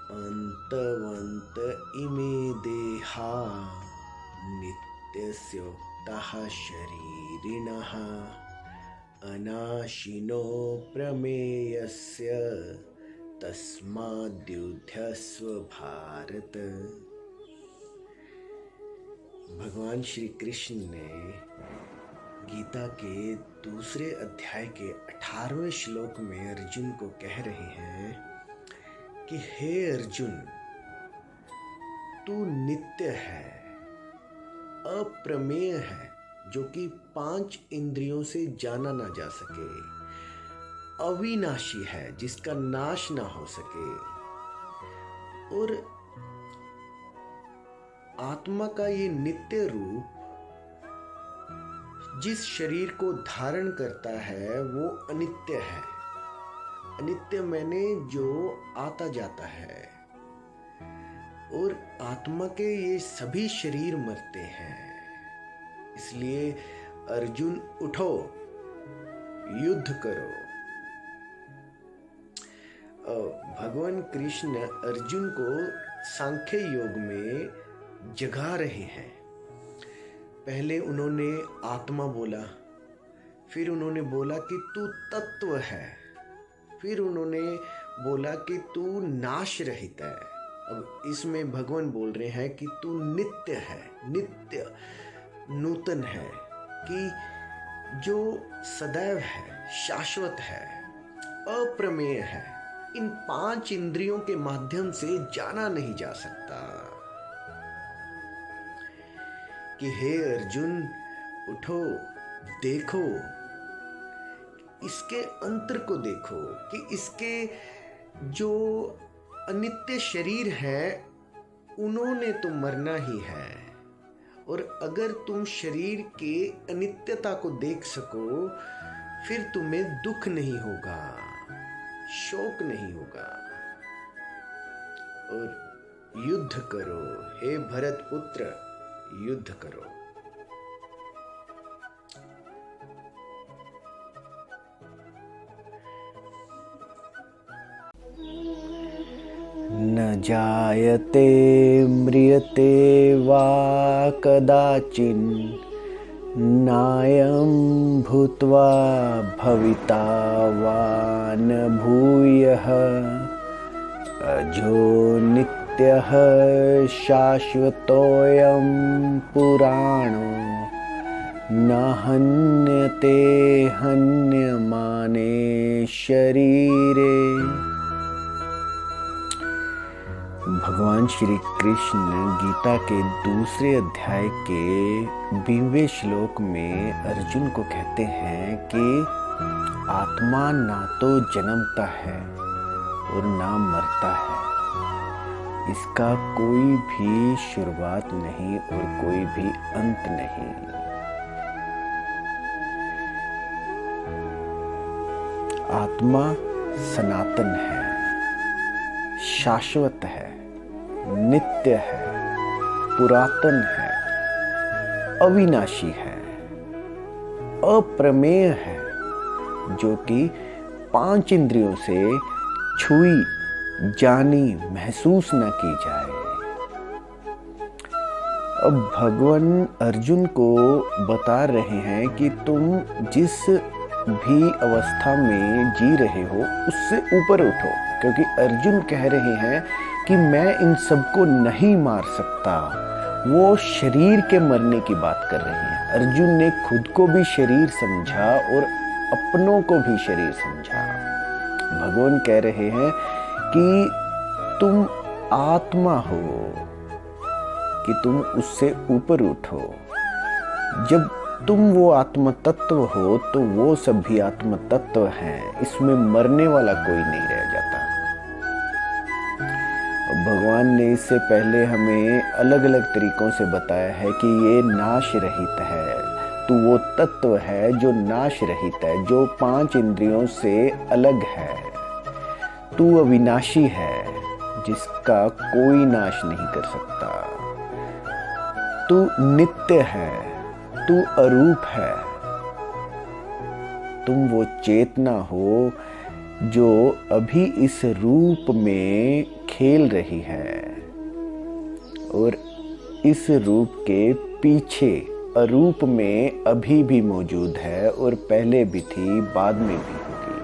अन्तवन्त इमे देहा नित्यस्योक्ताः शरीरिणः अनाशिनो प्रमेयस्य तस्माद्युध्यस्व भारत। भगवान श्री कृष्ण ने गीता के दूसरे अध्याय के 18वें श्लोक में अर्जुन को कह रहे हैं कि हे अर्जुन, तू नित्य है, अप्रमेय है, जो कि 5 इंद्रियों से जाना ना जा सके, अविनाशी है, जिसका नाश ना हो सके, और आत्मा का ये नित्य रूप जिस शरीर को धारण करता है वो अनित्य है। अनित्य मैंने जो आता जाता है, और आत्मा के ये सभी शरीर मरते हैं। इसलिए अर्जुन उठो, युद्ध करो। भगवान कृष्ण अर्जुन को सांख्य योग में जगा रहे हैं। पहले उन्होंने आत्मा बोला, फिर उन्होंने बोला कि तू तत्व है, फिर उन्होंने बोला कि तू नाश रहित है। अब इसमें भगवान बोल रहे हैं कि तू नित्य है, नित्य नूतन है, कि जो सदैव है, शाश्वत है, अप्रमेय है, इन 5 इंद्रियों के माध्यम से जाना नहीं जा सकता। कि हे अर्जुन, उठो, देखो, इसके अंतर को देखो कि इसके जो अनित्य शरीर है उन्होंने तो मरना ही है, और अगर तुम शरीर के अनित्यता को देख सको फिर तुम्हें दुख नहीं होगा, शोक नहीं होगा। और युद्ध करो, हे भरत पुत्र, युद्ध करो। न जायते म्रियते वा कदाचिन् नायं भूत्वा भविता वा न भूयः अजो नित्यः शाश्वतोऽयं पुराणो न हन्यते हन्यमाने शरीरे। भगवान श्री कृष्ण गीता के दूसरे अध्याय के 20वें श्लोक में अर्जुन को कहते हैं कि आत्मा ना तो जन्मता है और ना मरता है, इसका कोई भी शुरुआत नहीं और कोई भी अंत नहीं। आत्मा सनातन है, शाश्वत है, नित्य है, पुरातन है, अविनाशी है, अप्रमेय है, जो कि 5 इंद्रियों से छुई, जानी, महसूस न की जाए। अब भगवान अर्जुन को बता रहे हैं कि तुम जिस भी अवस्था में जी रहे हो उससे ऊपर उठो, क्योंकि अर्जुन कह रहे हैं कि मैं इन सबको नहीं मार सकता। वो शरीर के मरने की बात कर रहे हैं। अर्जुन ने खुद को भी शरीर समझा और अपनों को भी शरीर समझा। भगवान कह रहे हैं कि तुम आत्मा हो, कि तुम उससे ऊपर उठो। जब तुम वो आत्म तत्व हो तो वो सभी आत्म तत्व हैं, इसमें मरने वाला कोई नहीं रह जाता। भगवान ने इससे पहले हमें अलग अलग तरीकों से बताया है कि ये नाश रहित है, तो वो तत्व है जो नाश रहित है, जो 5 इंद्रियों से अलग है। तू अविनाशी है, जिसका कोई नाश नहीं कर सकता। तू नित्य है, तू अरूप है। तुम वो चेतना हो जो अभी इस रूप में खेल रही है और इस रूप के पीछे अरूप में अभी भी मौजूद है और पहले भी थी, बाद में भी होगी।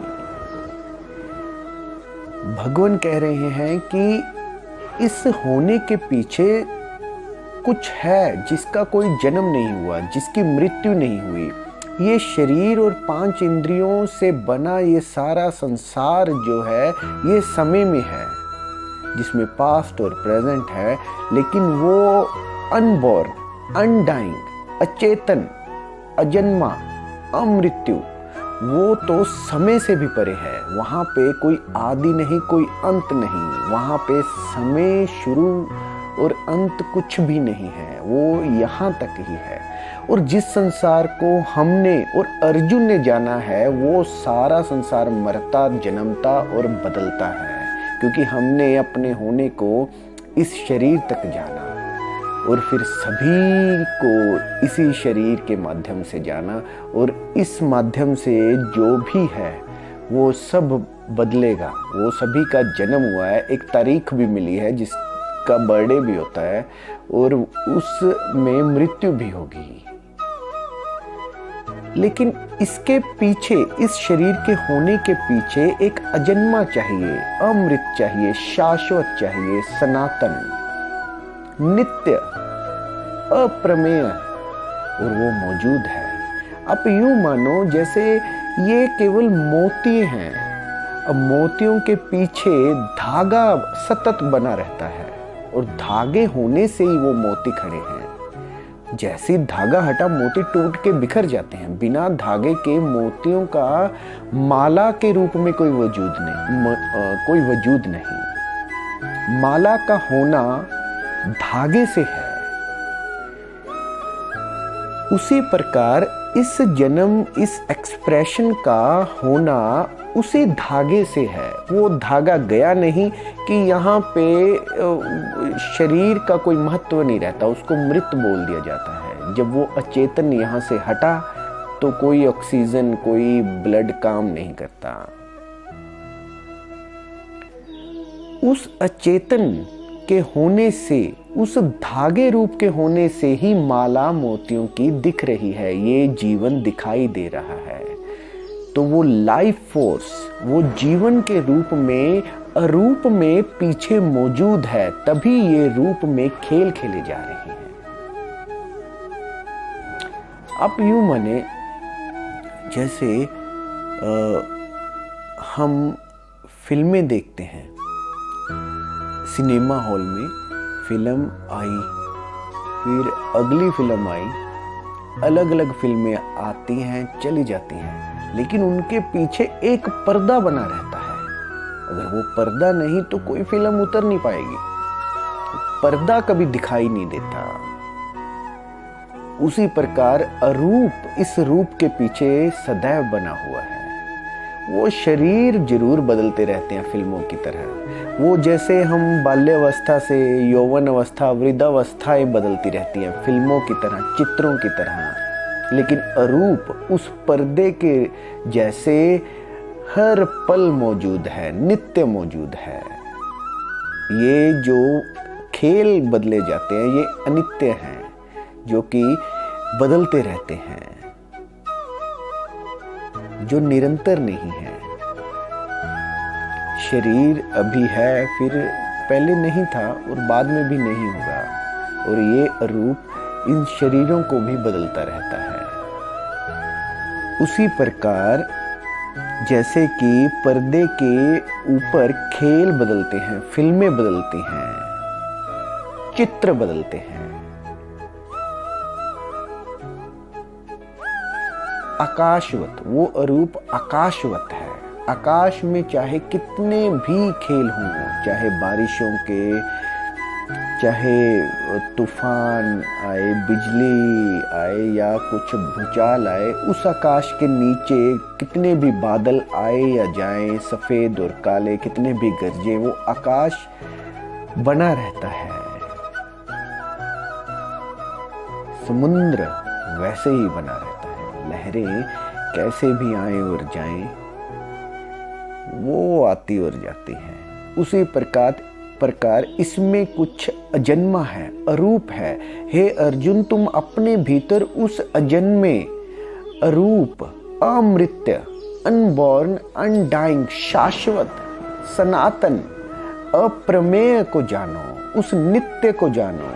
भगवान कह रहे हैं कि इस होने के पीछे कुछ है जिसका कोई जन्म नहीं हुआ, जिसकी मृत्यु नहीं हुई। ये शरीर और 5 इंद्रियों से बना ये सारा संसार जो है ये समय में है, जिसमें पास्ट और प्रेजेंट है, लेकिन वो अनबॉर्न, अनडाइंग, अचेतन, अजन्मा, अमृत्यु, वो तो समय से भी परे है। वहाँ पे कोई आदि नहीं, कोई अंत नहीं। वहाँ पे समय शुरू और अंत कुछ भी नहीं है, वो यहाँ तक ही है। और जिस संसार को हमने और अर्जुन ने जाना है, वो सारा संसार मरता, जन्मता और बदलता है, क्योंकि हमने अपने होने को इस शरीर तक जाना और फिर सभी को इसी शरीर के माध्यम से जाना, और इस माध्यम से जो भी है वो सब बदलेगा। वो सभी का जन्म हुआ है, एक तारीख भी मिली है जिसका बर्थडे भी होता है, और उसमें मृत्यु भी होगी। लेकिन इसके पीछे, इस शरीर के होने के पीछे एक अजन्मा चाहिए, अमृत चाहिए, शाश्वत चाहिए, सनातन, नित्य, अप्रमेय, और वो मौजूद है। आप यूं मानो जैसे ये केवल मोती हैं। अब मोतियों के पीछे धागा सतत बना रहता है, और धागे होने से ही वो मोती खड़े हैं। जैसे धागा हटा, मोती टूट के बिखर जाते हैं। बिना धागे के मोतियों का माला के रूप में कोई वजूद नहीं। माला का होना धागे से है। उसी प्रकार इस जन्म, इस एक्सप्रेशन का होना उसी धागे से है। वो धागा गया नहीं कि यहाँ पे शरीर का कोई महत्व नहीं रहता, उसको मृत बोल दिया जाता है। जब वो अचेतन यहाँ से हटा तो कोई ऑक्सीजन, कोई ब्लड काम नहीं करता। उस अचेतन के होने से, उस धागे रूप के होने से ही माला मोतियों की दिख रही है, ये जीवन दिखाई दे रहा है। तो वो लाइफ फोर्स, वो जीवन के रूप में, अरूप में पीछे मौजूद है, तभी ये रूप में खेल खेले जा रहे हैं। आप यूं माने जैसे हम फिल्में देखते हैं, सिनेमा हॉल में फिल्म आई, फिर अगली फिल्म आई, अलग अलग फिल्में आती हैं, चली जाती हैं, लेकिन उनके पीछे एक पर्दा बना रहता है। अगर वो पर्दा नहीं तो कोई फिल्म उतर नहीं पाएगी। पर्दा कभी दिखाई नहीं देता। उसी प्रकार अरूप इस रूप के पीछे सदैव बना हुआ है। वो शरीर जरूर बदलते रहते हैं फिल्मों की तरह। वो जैसे हम बाल्यावस्था से यौवन अवस्था, वृद्धावस्थाएं बदलती रहती हैं फिल्मों की तरह, चित्रों की तरह, लेकिन अरूप उस पर्दे के जैसे हर पल मौजूद है, नित्य मौजूद है। ये जो खेल बदले जाते हैं ये अनित्य हैं, जो कि बदलते रहते हैं, जो निरंतर नहीं है। शरीर अभी है, फिर पहले नहीं था और बाद में भी नहीं होगा, और ये रूप इन शरीरों को भी बदलता रहता है। उसी प्रकार जैसे कि पर्दे के ऊपर खेल बदलते हैं, फिल्में बदलती हैं, चित्र बदलते हैं, आकाशवत, वो अरूप आकाशवत है। आकाश में चाहे कितने भी खेल हों, चाहे बारिशों के, चाहे तूफान आए, बिजली आए या कुछ भूचाल आए, उस आकाश के नीचे कितने भी बादल आए या जाएं, सफेद और काले कितने भी गरजे, वो आकाश बना रहता है। समुद्र वैसे ही बना रहता है। लहरें कैसे भी आए और जाएं, वो आती और जाती है। उसी प्रकार इसमें कुछ अजन्मा है, अरूप है। हे अर्जुन, तुम अपने भीतर उस अजन्मे, अरूप, अमृत्य, अनबॉर्न, अनडाइंग, शाश्वत, सनातन, अप्रमेय को जानो, उस नित्य को जानो।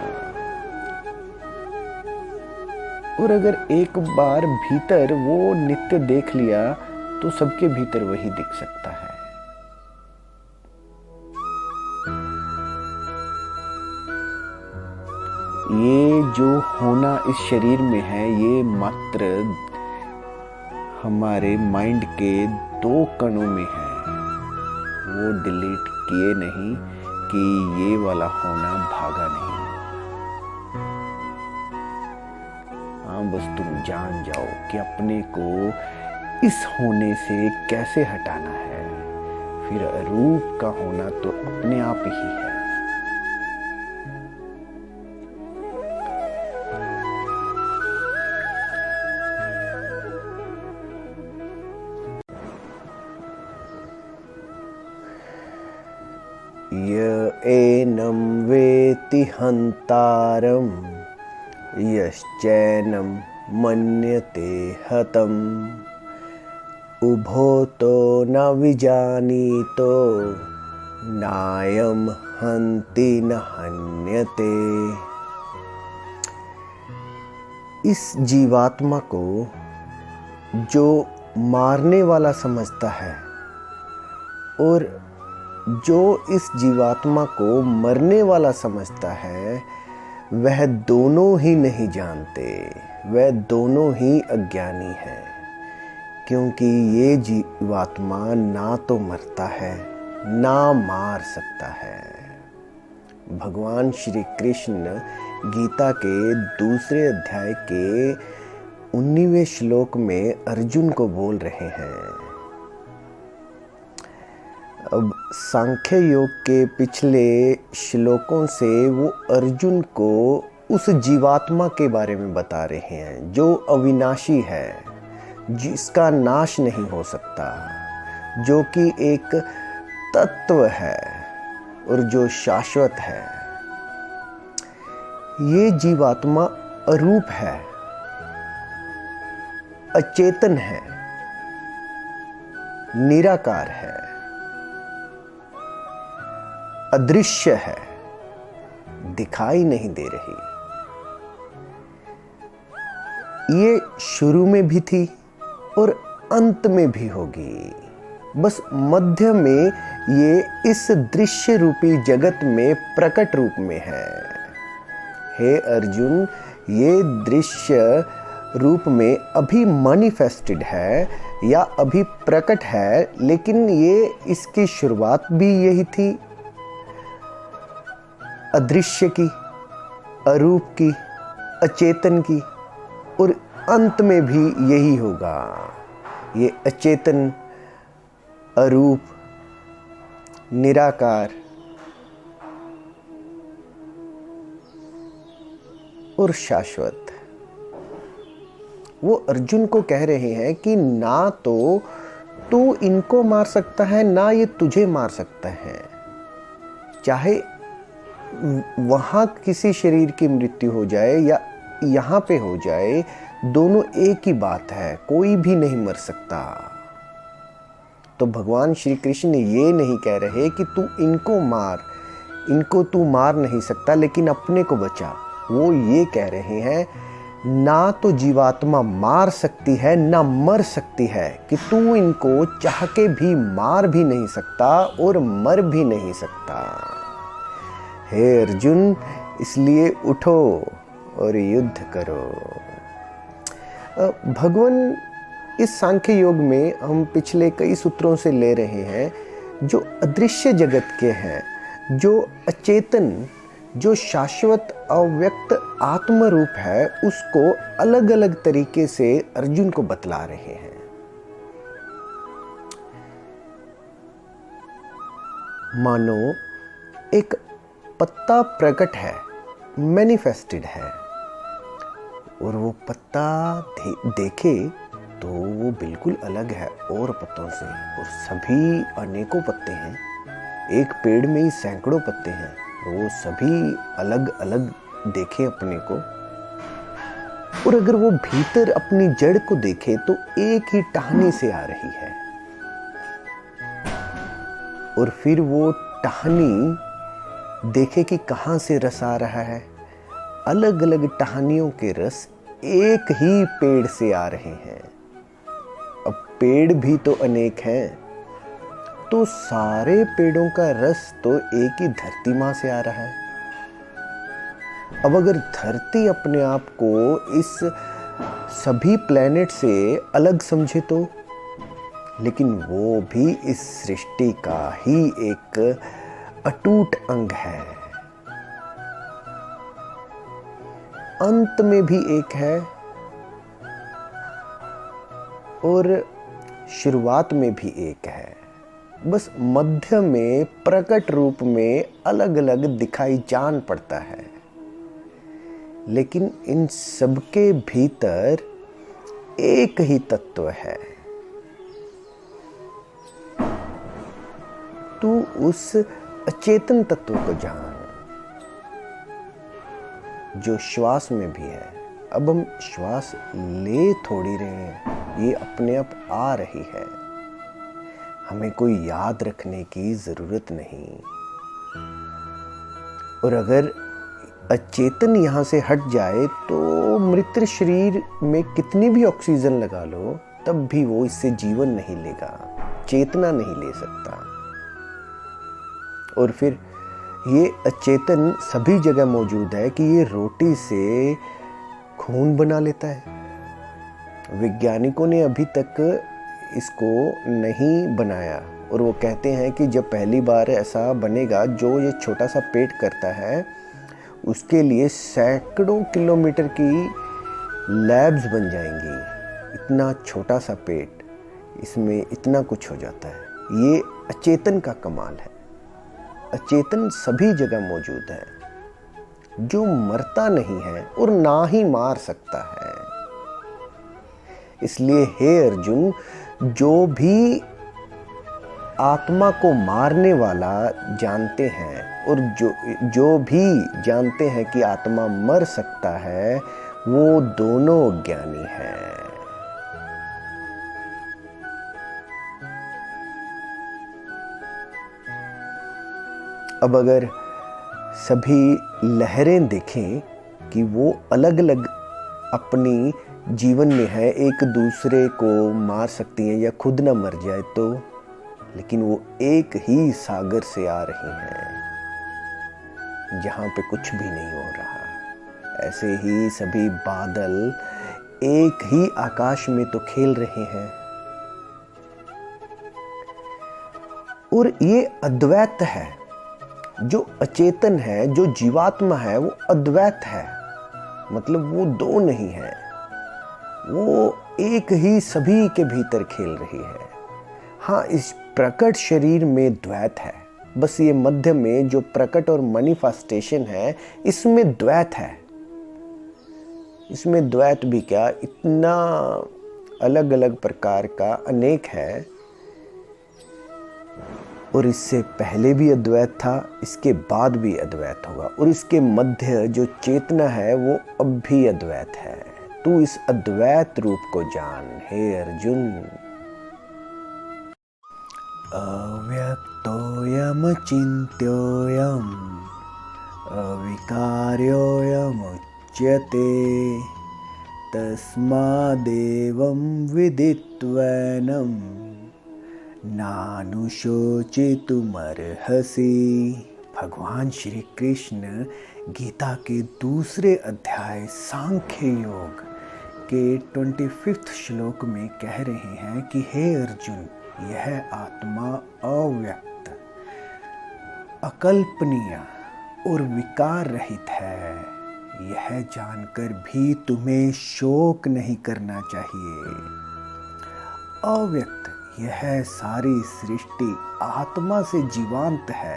और अगर एक बार भीतर वो नित्य देख लिया तो सबके भीतर वही दिख सकता है। ये जो होना इस शरीर में है, ये मात्र हमारे माइंड के 2 कणों में है। वो डिलीट किए नहीं कि ये वाला होना भागा नहीं। हाँ, बस तुम जान जाओ कि अपने को इस होने से कैसे हटाना है। फिर अरूप का होना तो अपने आप ही है। य एनं वेति हन्तारं यश्चैनं मन्यते हतम् उभोतो न विजानीतो नायं हन्ति न हन्यते। इस जीवात्मा को जो मारने वाला समझता है और जो इस जीवात्मा को मरने वाला समझता है, वह दोनों ही नहीं जानते, वह दोनों ही अज्ञानी है। क्योंकि ये जीवात्मा ना तो मरता है ना मार सकता है। भगवान श्री कृष्ण गीता के 2 अध्याय के 19वें श्लोक में अर्जुन को बोल रहे हैं। अब सांख्य योग के पिछले श्लोकों से वो अर्जुन को उस जीवात्मा के बारे में बता रहे हैं जो अविनाशी है, जिसका नाश नहीं हो सकता, जो कि एक तत्व है और जो शाश्वत है। ये जीवात्मा अरूप है, अचेतन है, निराकार है, अदृश्य है, दिखाई नहीं दे रही। ये शुरू में भी थी और अंत में भी होगी। बस मध्य में ये इस दृश्य रूपी जगत में प्रकट रूप में है। हे अर्जुन, ये दृश्य रूप में अभी मैनिफेस्टेड है या अभी प्रकट है, लेकिन ये इसकी शुरुआत भी यही थी, अदृश्य की, अरूप की, अचेतन की, और अंत में भी यही होगा। ये अचेतन, अरूप, निराकार और शाश्वत। वो अर्जुन को कह रहे हैं कि ना तो तू इनको मार सकता है, ना ये तुझे मार सकता है। चाहे वहां किसी शरीर की मृत्यु हो जाए या यहाँ पे हो जाए, दोनों एक ही बात है, कोई भी नहीं मर सकता। तो भगवान श्री कृष्ण ये नहीं कह रहे कि तू इनको मार, इनको तू मार नहीं सकता लेकिन अपने को बचा। वो ये कह रहे हैं ना तो जीवात्मा मार सकती है ना मर सकती है, कि तू इनको चाह के भी मार भी नहीं सकता और मर भी नहीं सकता। हे अर्जुन, इसलिए उठो और युद्ध करो। भगवान इस सांख्य योग में हम पिछले कई सूत्रों से ले रहे हैं, जो अदृश्य जगत के हैं, जो अचेतन, जो शाश्वत अव्यक्त आत्म रूप है, उसको अलग अलग तरीके से अर्जुन को बतला रहे हैं। मानो एक पत्ता प्रकट है, मैनिफेस्टेड है, और वो पत्ता देखे तो वो बिल्कुल अलग है और पत्तों से, और सभी अनेकों पत्ते हैं। एक पेड़ में ही सैकड़ों पत्ते हैं, वो सभी अलग अलग देखे अपने को। और अगर वो भीतर अपनी जड़ को देखे तो एक ही टहनी से आ रही है, और फिर वो टहनी देखे कि कहां से रस आ रहा है। अलग अलग टहनियों के रस एक ही पेड़ से आ रहे हैं। अब पेड़ भी तो अनेक हैं, तो सारे पेड़ों का रस तो एक ही धरती मां से आ रहा है। अब अगर धरती अपने आप को इस सभी प्लैनेट से अलग समझे तो, लेकिन वो भी इस सृष्टि का ही एक अटूट अंग है। अंत में भी एक है और शुरुआत में भी एक है, बस मध्य में प्रकट रूप में अलग अलग दिखाई जान पड़ता है। लेकिन इन सबके भीतर एक ही तत्व है। तू उस अचेतन तत्व को जान जो श्वास में भी है। अब हम श्वास ले थोड़ी रहे हैं, ये अपने आप आ रही है, हमें कोई याद रखने की जरूरत नहीं। और अगर अचेतन यहां से हट जाए तो मृत शरीर में कितनी भी ऑक्सीजन लगा लो तब भी वो इससे जीवन नहीं लेगा, चेतना नहीं ले सकता। और फिर ये अचेतन सभी जगह मौजूद है कि ये रोटी से खून बना लेता है। वैज्ञानिकों ने अभी तक इसको नहीं बनाया, और वो कहते हैं कि जब पहली बार ऐसा बनेगा, जो ये छोटा सा पेट करता है उसके लिए सैकड़ों किलोमीटर की लैब्स बन जाएंगी। इतना छोटा सा पेट, इसमें इतना कुछ हो जाता है। ये अचेतन का कमाल है। अचेतन सभी जगह मौजूद है, जो मरता नहीं है और ना ही मार सकता है। इसलिए हे अर्जुन, जो भी आत्मा को मारने वाला जानते हैं और जो भी जानते हैं कि आत्मा मर सकता है, वो दोनों ज्ञानी हैं। अब अगर सभी लहरें देखें कि वो अलग अलग अपनी जीवन में है, एक दूसरे को मार सकती हैं या खुद ना मर जाए तो, लेकिन वो एक ही सागर से आ रही हैं जहां पे कुछ भी नहीं हो रहा। ऐसे ही सभी बादल एक ही आकाश में तो खेल रहे हैं। और ये अद्वैत है। जो अचेतन है, जो जीवात्मा है, वो अद्वैत है, मतलब वो दो नहीं है, वो एक ही सभी के भीतर खेल रही है। हाँ, इस प्रकट शरीर में द्वैत है, बस ये मध्य में जो प्रकट और मैनिफेस्टेशन है, इसमें द्वैत है। इसमें द्वैत भी क्या, इतना अलग अलग प्रकार का अनेक है। और इससे पहले भी अद्वैत था, इसके बाद भी अद्वैत होगा, और इसके मध्य जो चेतना है वो अब भी अद्वैत है। तू इस अद्वैत रूप को जान हे अर्जुन। अव्यक्तोऽयम् अचिन्त्योऽयम् अविकार्योऽयम् उच्यते तस्मादेवं विदित्वैनं नानुशोचितुमर्हसि। भगवान श्री कृष्ण गीता के दूसरे अध्याय सांख्य योग के 25वें श्लोक में कह रहे हैं कि हे अर्जुन, यह आत्मा अव्यक्त, अकल्पनीय और विकार रहित है। यह जानकर भी तुम्हें शोक नहीं करना चाहिए। अव्यक्त, यह सारी सृष्टि आत्मा से जीवांत है,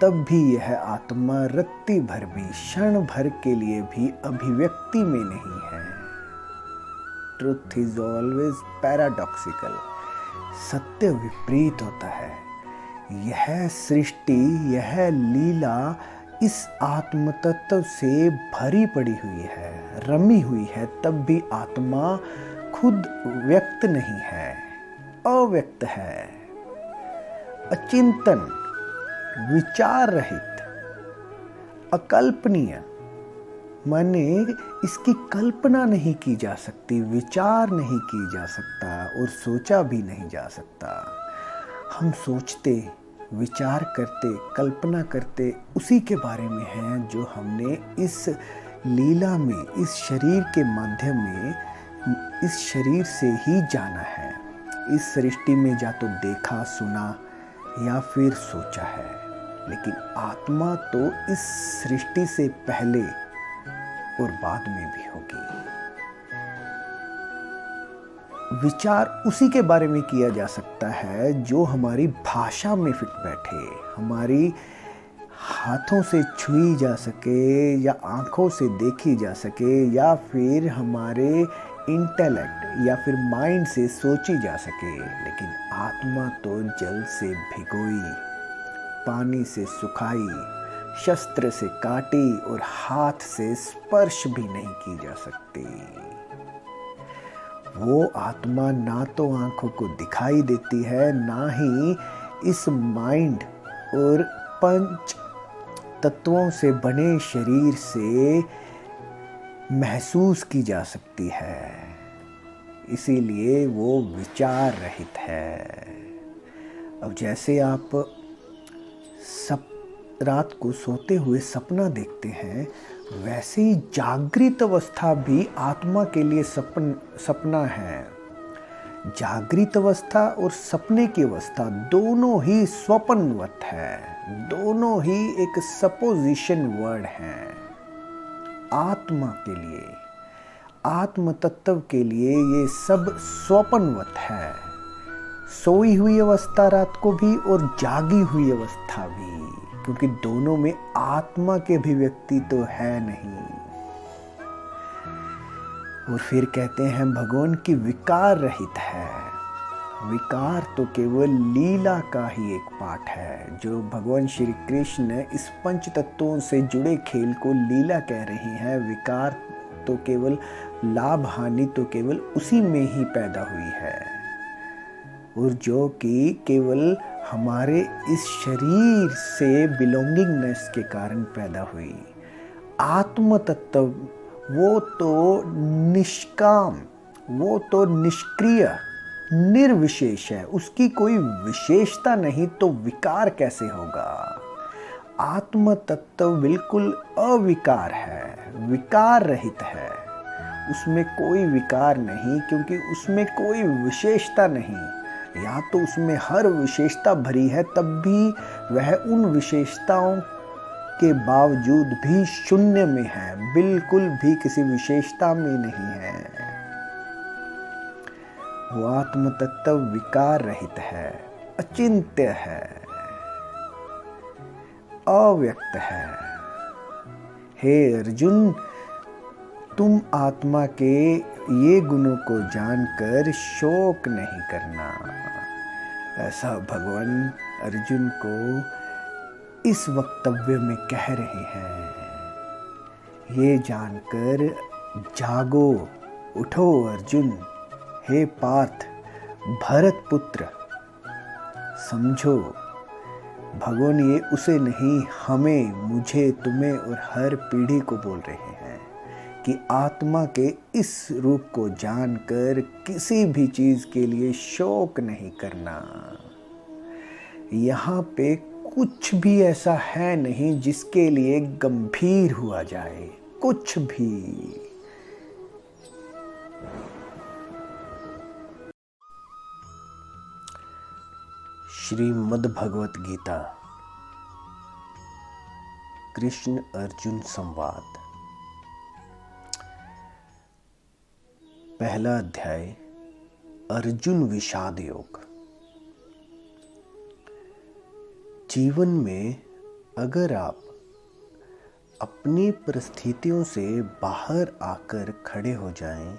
तब भी यह आत्मा रत्ती भर भी, क्षण भर के लिए भी अभिव्यक्ति में नहीं है। Truth is always paradoxical. सत्य विपरीत होता है। यह सृष्टि, यह लीला इस आत्म तत्व से भरी पड़ी हुई है, रमी हुई है, तब भी आत्मा खुद व्यक्त नहीं है, अव्यक्त है, अचिंतन, विचार रहित, अकल्पनीय, माने इसकी कल्पना नहीं की जा सकती, विचार नहीं की जा सकता और सोचा भी नहीं जा सकता। हम सोचते, विचार करते, कल्पना करते उसी के बारे में हैं जो हमने इस लीला में, इस शरीर के माध्यम में, इस शरीर से ही जाना है। इस सृष्टि में जा तो देखा, सुना या फिर सोचा है, लेकिन आत्मा तो इस सृष्टि से पहले और बाद में भी होगी। विचार उसी के बारे में किया जा सकता है जो हमारी भाषा में फिट बैठे, हमारी हाथों से छुई जा सके या आंखों से देखी जा सके या फिर हमारे इंटेलेक्ट या फिर माइंड से सोची जा सके। लेकिन आत्मा तो जल से भिगोई, पानी से सुखाई, शस्त्र से काटी और हाथ से स्पर्श भी नहीं की जा सकती। वो आत्मा ना तो आंखों को दिखाई देती है, ना ही इस माइंड और पंच तत्वों से बने शरीर से महसूस की जा सकती है। इसीलिए वो विचार रहित है। अब जैसे आप रात को सोते हुए सपना देखते हैं, वैसे ही जागृत अवस्था भी आत्मा के लिए सपना है। जागृत अवस्था और सपने की अवस्था दोनों ही स्वप्नवत है, दोनों ही एक सपोजिशन वर्ड हैं। आत्मा के लिए, आत्म तत्व के लिए ये सब स्वप्नवत है। सोई हुई अवस्था रात को भी और जागी हुई अवस्था भी, क्योंकि दोनों में आत्मा के अभिव्यक्ति तो है नहीं। और फिर कहते हैं भगवान की विकार रहित है। विकार तो केवल लीला का ही एक पार्ट है। जो भगवान श्री कृष्ण इस पंच तत्वों से जुड़े खेल को लीला कह रहे हैं, विकार तो केवल लाभ हानि तो केवल उसी में ही पैदा हुई है, और जो कि केवल हमारे इस शरीर से बिलोंगिंगनेस के कारण पैदा हुई। आत्म तत्व वो तो निष्काम, वो तो निष्क्रिय, निर्विशेष है, उसकी कोई विशेषता नहीं, तो विकार कैसे होगा? आत्म तत्व बिल्कुल अविकार है, विकार रहित है, उसमें कोई विकार नहीं, क्योंकि उसमें कोई विशेषता नहीं। या तो उसमें हर विशेषता भरी है, तब भी वह उन विशेषताओं के बावजूद भी शून्य में है, बिल्कुल भी किसी विशेषता में नहीं है। वो आत्म तत्व विकार रहित है, अचिंत्य है, अव्यक्त है। हे अर्जुन, तुम आत्मा के ये गुणों को जानकर शोक नहीं करना। ऐसा भगवान अर्जुन को इस वक्तव्य में कह रहे हैं। ये जानकर जागो, उठो अर्जुन, हे पार्थ, भरत पुत्र, समझो भगवान ये उसे नहीं, हमें, मुझे, तुम्हें और हर पीढ़ी को बोल रहे हैं कि आत्मा के इस रूप को जानकर किसी भी चीज के लिए शोक नहीं करना। यहाँ पे कुछ भी ऐसा है नहीं जिसके लिए गंभीर हुआ जाए, कुछ भी। श्रीमद् भगवत गीता, कृष्ण अर्जुन संवाद, पहला अध्याय, अर्जुन विषाद योग। जीवन में अगर आप अपनी परिस्थितियों से बाहर आकर खड़े हो जाएं,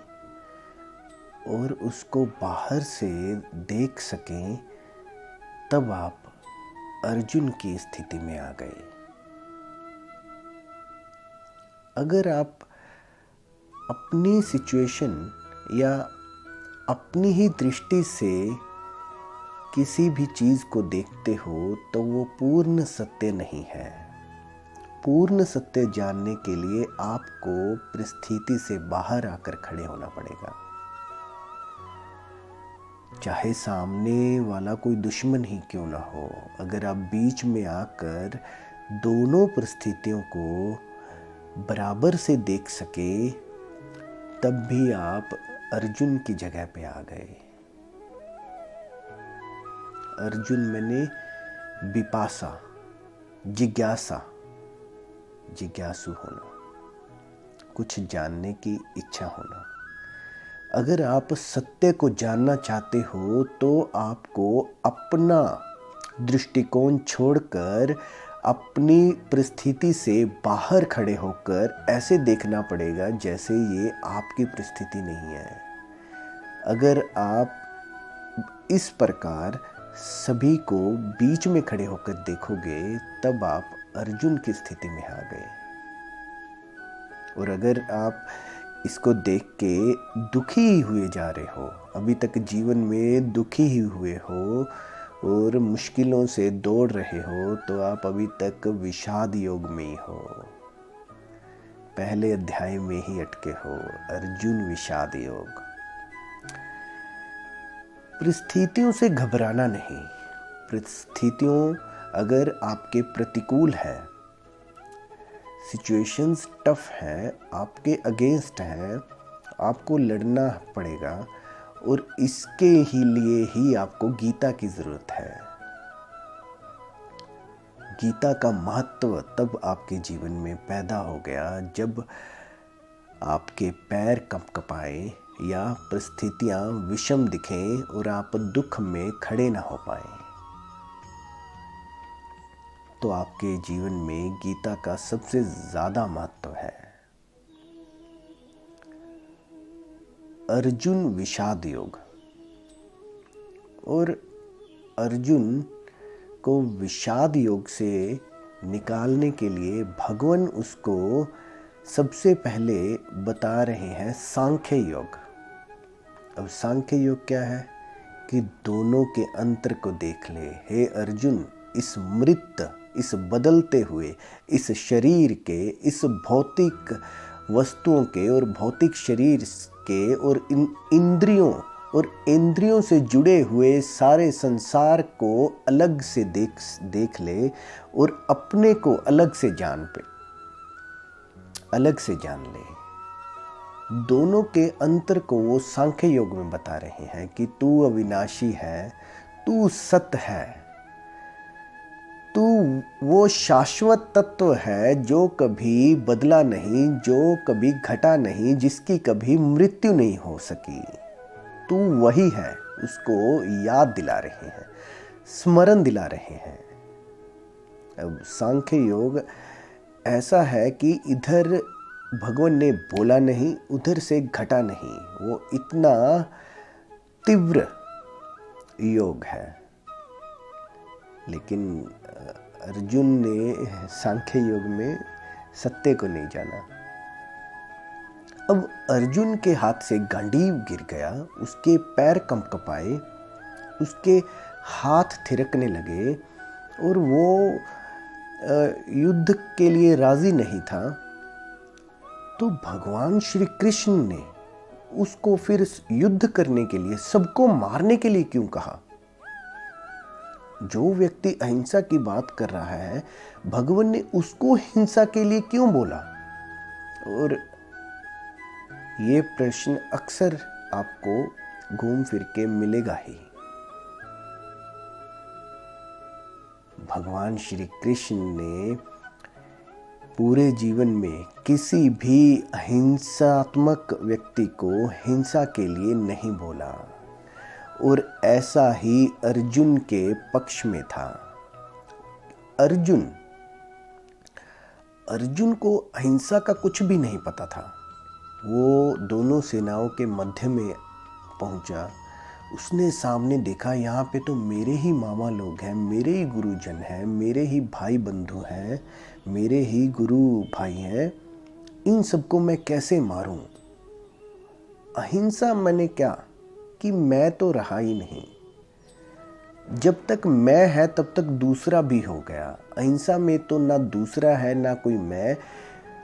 और उसको बाहर से देख सकें, तब आप अर्जुन की स्थिति में आ गए। अगर आप अपनी सिचुएशन या अपनी ही दृष्टि से किसी भी चीज़ को देखते हो तो वो पूर्ण सत्य नहीं है। पूर्ण सत्य जानने के लिए आपको परिस्थिति से बाहर आकर खड़े होना पड़ेगा। चाहे सामने वाला कोई दुश्मन ही क्यों ना हो, अगर आप बीच में आकर दोनों परिस्थितियों को बराबर से देख सके, तब भी आप अर्जुन की जगह पे आ गए। अर्जुन मैंने विपासा, जिज्ञासा, जिज्ञासु होना, कुछ जानने की इच्छा होना। अगर आप सत्य को जानना चाहते हो तो आपको अपना दृष्टिकोण छोड़कर अपनी परिस्थिति से बाहर खड़े होकर ऐसे देखना पड़ेगा जैसे ये आपकी परिस्थिति नहीं है। अगर आप इस प्रकार सभी को बीच में खड़े होकर देखोगे, तब आप अर्जुन की स्थिति में आ गए। और अगर आप इसको देख के दुखी हुए जा रहे हो, अभी तक जीवन में दुखी ही हुए हो और मुश्किलों से दौड़ रहे हो, तो आप अभी तक विषाद योग में ही हो, पहले अध्याय में ही अटके हो, अर्जुन विषाद योग। परिस्थितियों से घबराना नहीं। परिस्थितियों अगर आपके प्रतिकूल है, सिचुएशंस टफ है, आपके अगेंस्ट है, आपको लड़ना पड़ेगा और इसके ही लिए ही आपको गीता की जरूरत है। गीता का महत्व तब आपके जीवन में पैदा हो गया जब आपके पैर कंपकपाए या परिस्थितियां विषम दिखें और आप दुख में खड़े ना हो पाए, तो आपके जीवन में गीता का सबसे ज्यादा महत्व है। अर्जुन विषाद योग। और अर्जुन को विषाद योग से निकालने के लिए भगवान उसको सबसे पहले बता रहे हैं सांख्य योग। अब सांख्य योग क्या है कि दोनों के अंतर को देख ले। हे अर्जुन, इस मृत, इस बदलते हुए, इस शरीर के, इस भौतिक वस्तुओं के और भौतिक शरीर के और इन इंद्रियों से जुड़े हुए सारे संसार को अलग से देख ले और अपने को अलग से जान ले। दोनों के अंतर को वो सांख्य योग में बता रहे हैं कि तू अविनाशी है, तू सत्य है, तू वो शाश्वत तत्व है जो कभी बदला नहीं, जो कभी घटा नहीं, जिसकी कभी मृत्यु नहीं हो सकी। तू वही है, उसको याद दिला रहे हैं, स्मरण दिला रहे हैं। अब सांख्य योग ऐसा है कि इधर भगवान ने बोला नहीं, उधर से घटा नहीं, वो इतना तीव्र योग है। लेकिन अर्जुन ने सांख्य योग में सत्य को नहीं जाना। अब अर्जुन के हाथ से गांडीव गिर गया, उसके पैर कंपकपाए, उसके हाथ थिरकने लगे और वो युद्ध के लिए राजी नहीं था। तो भगवान श्री कृष्ण ने उसको फिर युद्ध करने के लिए, सबको मारने के लिए क्यों कहा? जो व्यक्ति अहिंसा की बात कर रहा है, भगवान ने उसको हिंसा के लिए क्यों बोला? और ये प्रश्न अक्सर आपको घूम फिर के मिलेगा ही। भगवान श्री कृष्ण ने पूरे जीवन में किसी भी अहिंसात्मक व्यक्ति को हिंसा के लिए नहीं बोला, और ऐसा ही अर्जुन के पक्ष में था। अर्जुन को अहिंसा का कुछ भी नहीं पता था। वो दोनों सेनाओं के मध्य में पहुंचा, उसने सामने देखा यहाँ पे तो मेरे ही मामा लोग हैं, मेरे ही गुरुजन हैं, मेरे ही भाई बंधु हैं, मेरे ही गुरु भाई हैं, इन सबको मैं कैसे मारूं? अहिंसा मैंने क्या कि मैं तो रहा ही नहीं। जब तक मैं है तब तक दूसरा भी हो गया। अहिंसा में तो ना दूसरा है ना कोई मैं।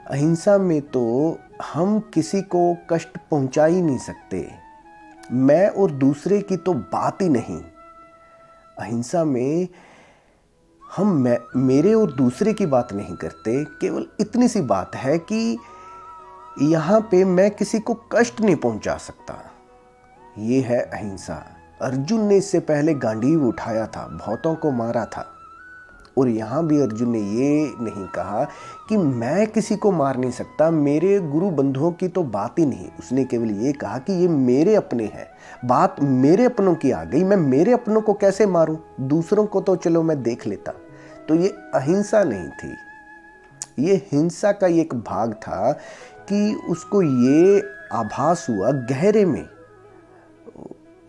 अहिंसा में तो हम किसी को कष्ट पहुंचा ही नहीं सकते। मैं और दूसरे की तो बात ही नहीं। अहिंसा में हम मेरे और दूसरे की बात नहीं करते। केवल इतनी सी बात है कि यहाँ पे मैं किसी को कष्ट नहीं पहुंचा सकता। ये है अहिंसा। अर्जुन ने इससे पहले गांडीव उठाया था, बहुतों को मारा था, और यहाँ भी अर्जुन ने ये नहीं कहा कि मैं किसी को मार नहीं सकता, मेरे गुरु बंधुओं की तो बात ही नहीं। उसने केवल ये कहा कि ये मेरे अपने हैं। बात मेरे अपनों की आ गई, मैं मेरे अपनों को कैसे मारूं? दूसरों को तो चलो मैं देख लेता। तो ये अहिंसा नहीं थी, ये हिंसा का एक भाग था कि उसको ये आभास हुआ गहरे में,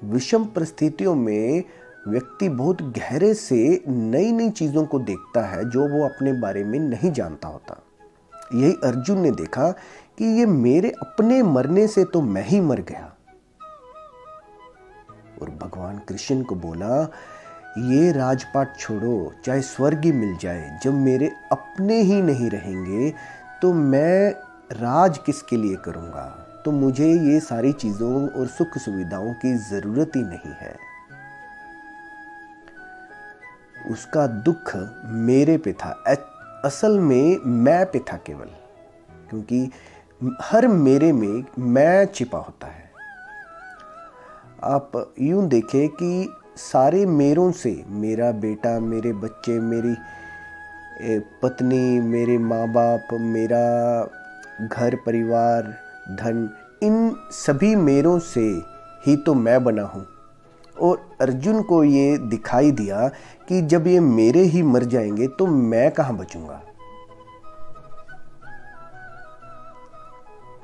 विषम परिस्थितियों में व्यक्ति बहुत गहरे से नई नई चीज़ों को देखता है जो वो अपने बारे में नहीं जानता होता। यही अर्जुन ने देखा कि ये मेरे अपने मरने से तो मैं ही मर गया। और भगवान कृष्ण को बोला, ये राजपाट छोड़ो, चाहे स्वर्ग ही मिल जाए, जब मेरे अपने ही नहीं रहेंगे तो मैं राज किसके लिए करूँगा? तो मुझे ये सारी चीज़ों और सुख सुविधाओं की ज़रूरत ही नहीं है। उसका दुख मेरे पे था, असल में मैं पे था केवल, क्योंकि हर मेरे में मैं छिपा होता है। आप यूं देखें कि सारे मेरों से, मेरा बेटा, मेरे बच्चे, मेरी पत्नी, मेरे माँ बाप, मेरा घर परिवार, धन, इन सभी मेरों से ही तो मैं बना हूँ। और अर्जुन को ये दिखाई दिया कि जब ये मेरे ही मर जाएंगे तो मैं कहाँ बचूंगा।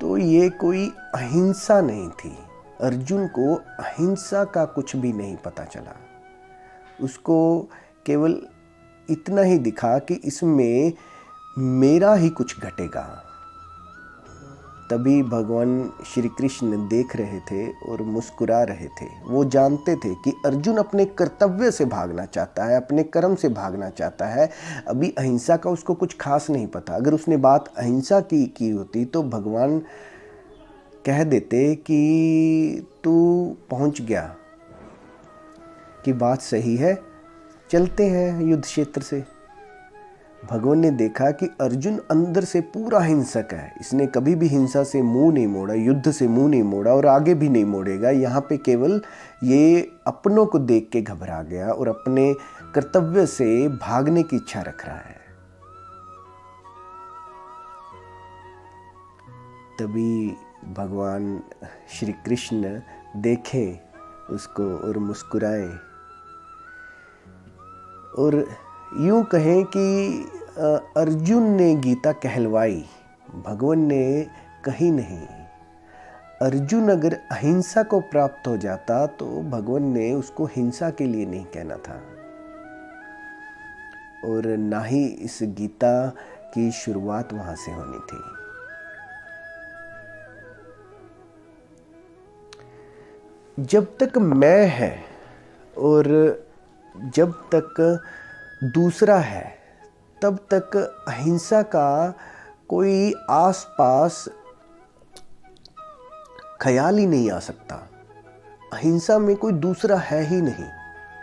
तो ये कोई अहिंसा नहीं थी। अर्जुन को अहिंसा का कुछ भी नहीं पता चला। उसको केवल इतना ही दिखा कि इसमें मेरा ही कुछ घटेगा। तभी भगवान श्री कृष्ण देख रहे थे और मुस्कुरा रहे थे। वो जानते थे कि अर्जुन अपने कर्तव्य से भागना चाहता है, अपने कर्म से भागना चाहता है। अभी अहिंसा का उसको कुछ खास नहीं पता। अगर उसने बात अहिंसा की होती तो भगवान कह देते कि तू पहुंच गया, कि बात सही है, चलते हैं युद्ध क्षेत्र से। भगवान ने देखा कि अर्जुन अंदर से पूरा हिंसक है। इसने कभी भी हिंसा से मुंह नहीं मोड़ा, युद्ध से मुंह नहीं मोड़ा और आगे भी नहीं मोड़ेगा। यहाँ पे केवल ये अपनों को देख के घबरा गया और अपने कर्तव्य से भागने की इच्छा रख रहा है। तभी भगवान श्री कृष्ण देखे उसको और मुस्कुराए, और यूं कहें कि अर्जुन ने गीता कहलवाई, भगवान ने कही नहीं। अर्जुन अगर अहिंसा को प्राप्त हो जाता तो भगवान ने उसको हिंसा के लिए नहीं कहना था, और ना ही इस गीता की शुरुआत वहां से होनी थी। जब तक मैं है और जब तक दूसरा है, तब तक अहिंसा का कोई आसपास ख्याल ही नहीं आ सकता। अहिंसा में कोई दूसरा है ही नहीं।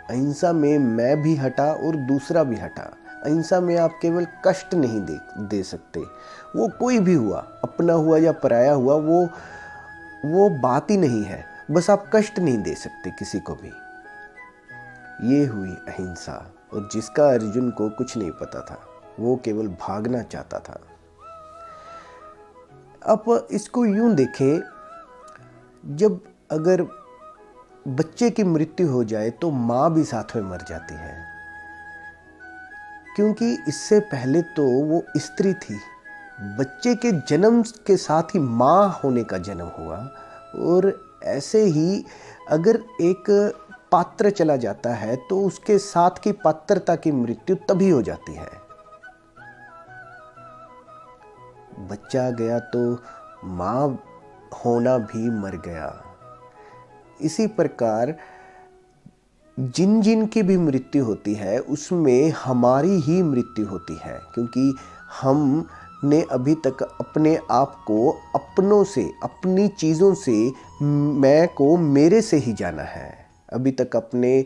अहिंसा में मैं भी हटा और दूसरा भी हटा। अहिंसा में आप केवल कष्ट नहीं दे सकते। वो कोई भी हुआ, अपना हुआ या पराया हुआ, वो बात ही नहीं है। बस आप कष्ट नहीं दे सकते किसी को भी। ये हुई अहिंसा। और जिसका अर्जुन को कुछ नहीं पता था, वो केवल भागना चाहता था। अब इसको यूं देखें, जब अगर बच्चे की मृत्यु हो जाए तो माँ भी साथ में मर जाती है, क्योंकि इससे पहले तो वो स्त्री थी। बच्चे के जन्म के साथ ही माँ होने का जन्म हुआ, और ऐसे ही अगर एक पात्र चला जाता है तो उसके साथ की पात्रता की मृत्यु तभी हो जाती है। बच्चा गया तो मां होना भी मर गया। इसी प्रकार जिन जिन की भी मृत्यु होती है उसमें हमारी ही मृत्यु होती है, क्योंकि हमने अभी तक अपने आप को अपनों से, अपनी चीज़ों से, मैं को मेरे से ही जाना है। अभी तक अपने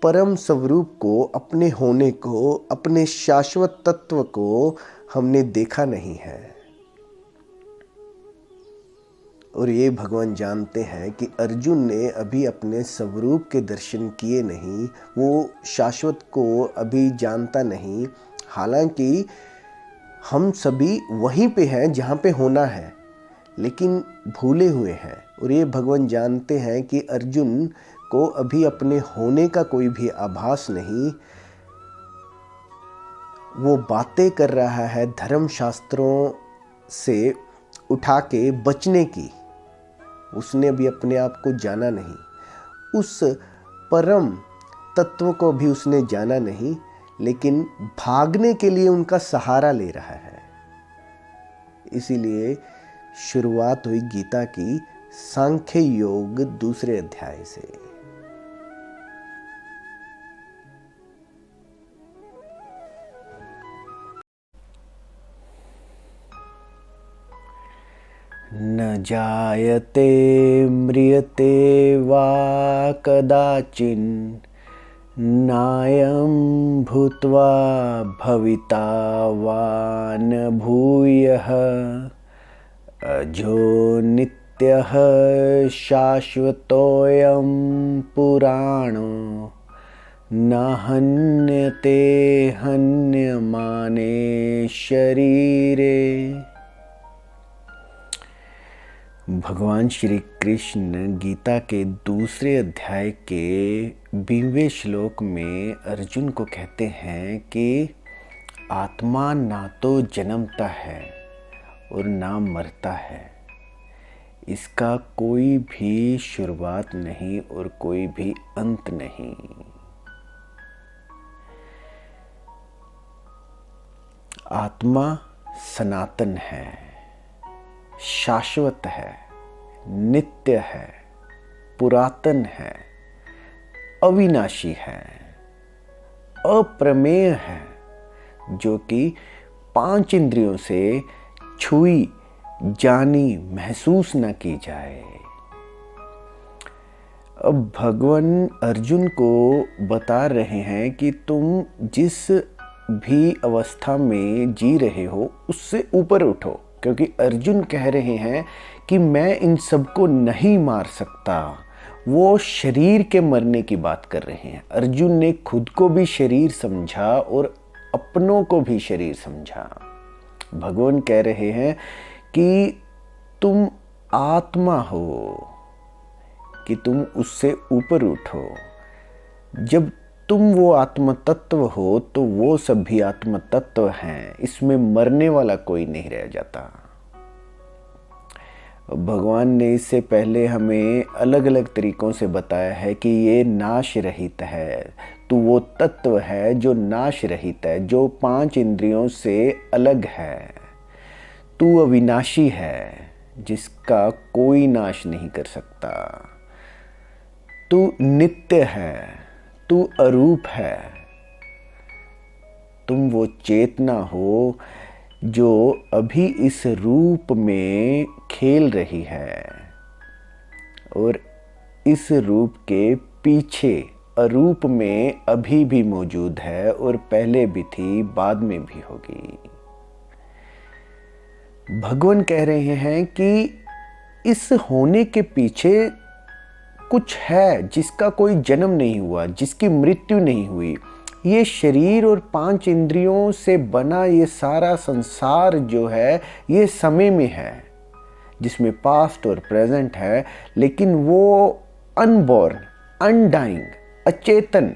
परम स्वरूप को, अपने होने को, अपने शाश्वत तत्व को हमने देखा नहीं है। और ये भगवान जानते हैं कि अर्जुन ने अभी अपने स्वरूप के दर्शन किए नहीं, वो शाश्वत को अभी जानता नहीं। हालांकि हम सभी वहीं पे हैं जहाँ पे होना है, लेकिन भूले हुए हैं। और ये भगवान जानते हैं कि अर्जुन को अभी अपने होने का कोई भी आभास नहीं। वो बातें कर रहा है धर्म शास्त्रों से उठा के बचने की। उसने भी अपने आप को जाना नहीं, उस परम तत्व को भी उसने जाना नहीं, लेकिन भागने के लिए उनका सहारा ले रहा है। इसीलिए शुरुआत हुई गीता की सांख्य योग 2 अध्याय से। न जायते म्रियते वा कदाचिन् नायं भूत्वा भविता वा न भूयः अजो नित्यः शाश्वतोऽयं पुराणो न हन्यते हन्यमाने शरीरे। भगवान श्री कृष्ण गीता के 2 अध्याय के 20वें श्लोक में अर्जुन को कहते हैं कि आत्मा ना तो जन्मता है और ना मरता है, इसका कोई भी शुरुआत नहीं और कोई भी अंत नहीं। आत्मा सनातन है, शाश्वत है, नित्य है, पुरातन है, अविनाशी है, अप्रमेय है, जो कि 5 इंद्रियों से छुई, जानी, महसूस न की जाए। अब भगवान अर्जुन को बता रहे हैं कि तुम जिस भी अवस्था में जी रहे हो उससे ऊपर उठो, क्योंकि अर्जुन कह रहे हैं कि मैं इन सबको नहीं मार सकता। वो शरीर के मरने की बात कर रहे हैं। अर्जुन ने खुद को भी शरीर समझा और अपनों को भी शरीर समझा। भगवान कह रहे हैं कि तुम आत्मा हो, कि तुम उससे ऊपर उठो। जब तुम वो आत्म तत्व हो तो वो सभी आत्म तत्व हैं, इसमें मरने वाला कोई नहीं रह जाता। भगवान ने इससे पहले हमें अलग अलग तरीकों से बताया है कि ये नाश रहित है। तू वो तत्व है जो नाश रहित है, जो 5 इंद्रियों से अलग है। तू अविनाशी है, जिसका कोई नाश नहीं कर सकता। तू नित्य है, तू अरूप है। तुम वो चेतना हो जो अभी इस रूप में खेल रही है और इस रूप के पीछे अरूप में अभी भी मौजूद है और पहले भी थी, बाद में भी होगी। भगवान कह रहे हैं कि इस होने के पीछे कुछ है जिसका कोई जन्म नहीं हुआ, जिसकी मृत्यु नहीं हुई। ये शरीर और 5 इंद्रियों से बना ये सारा संसार जो है ये समय में है, जिसमें पास्ट और प्रेजेंट है, लेकिन वो अनबॉर्न, अनडाइंग, अचेतन,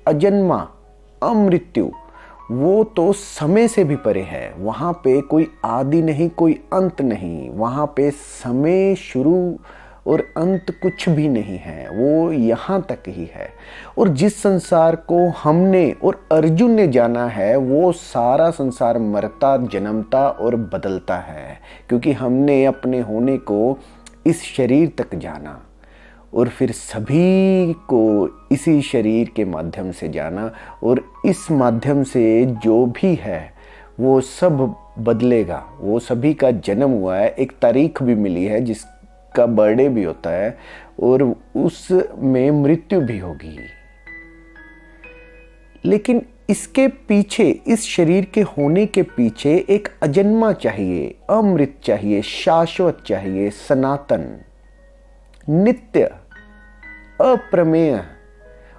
अजन्मा, अमृत्यु, वो तो समय से भी परे है। वहाँ पे कोई आदि नहीं, कोई अंत नहीं। वहाँ पे समय शुरू और अंत कुछ भी नहीं है, वो यहाँ तक ही है। और जिस संसार को हमने और अर्जुन ने जाना है, वो सारा संसार मरता, जन्मता और बदलता है, क्योंकि हमने अपने होने को इस शरीर तक जाना और फिर सभी को इसी शरीर के माध्यम से जाना, और इस माध्यम से जो भी है वो सब बदलेगा। वो सभी का जन्म हुआ है, एक तारीख भी मिली है जिसका बर्थडे भी होता है, और उसमें मृत्यु भी होगी। लेकिन इसके पीछे, इस शरीर के होने के पीछे एक अजन्मा चाहिए, अमृत चाहिए, शाश्वत चाहिए, सनातन, नित्य, अप्रमेय,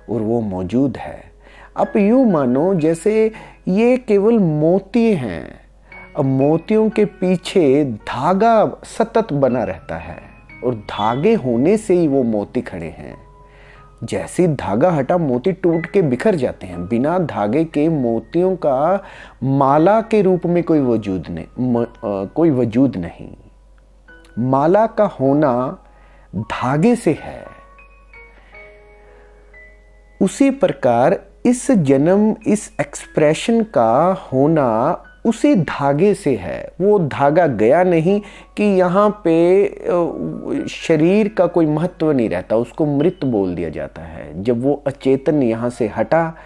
और वो मौजूद है। आप यूं मानो जैसे ये केवल मोती हैं। अब मोतियों के पीछे धागा सतत बना रहता है, और धागे होने से ही वो मोती खड़े हैं। जैसे धागा हटा, मोती टूट के बिखर जाते हैं। बिना धागे के मोतियों का माला के रूप में कोई वजूद नहीं। माला का होना धागे से है। उसी प्रकार इस जन्म, इस एक्सप्रेशन का होना उसी धागे से है। वो धागा गया नहीं कि यहाँ पे शरीर का कोई महत्व नहीं रहता, उसको मृत बोल दिया जाता है। जब वो अचेतन यहाँ से हटा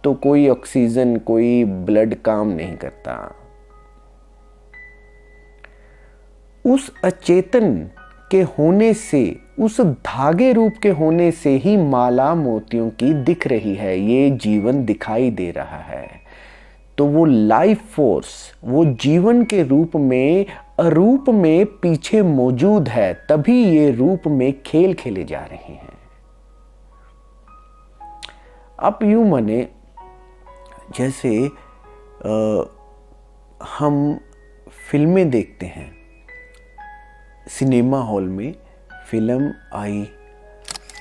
तो कोई ऑक्सीजन, कोई ब्लड काम नहीं करता। उस अचेतन के होने से, उस धागे रूप के होने से ही माला मोतियों की दिख रही है, ये जीवन दिखाई दे रहा है। तो वो लाइफ फोर्स, वो जीवन के रूप में, अरूप में पीछे मौजूद है, तभी ये रूप में खेल खेले जा रहे हैं। आप यूं माने जैसे हम फिल्में देखते हैं, सिनेमा हॉल में फिल्म आई,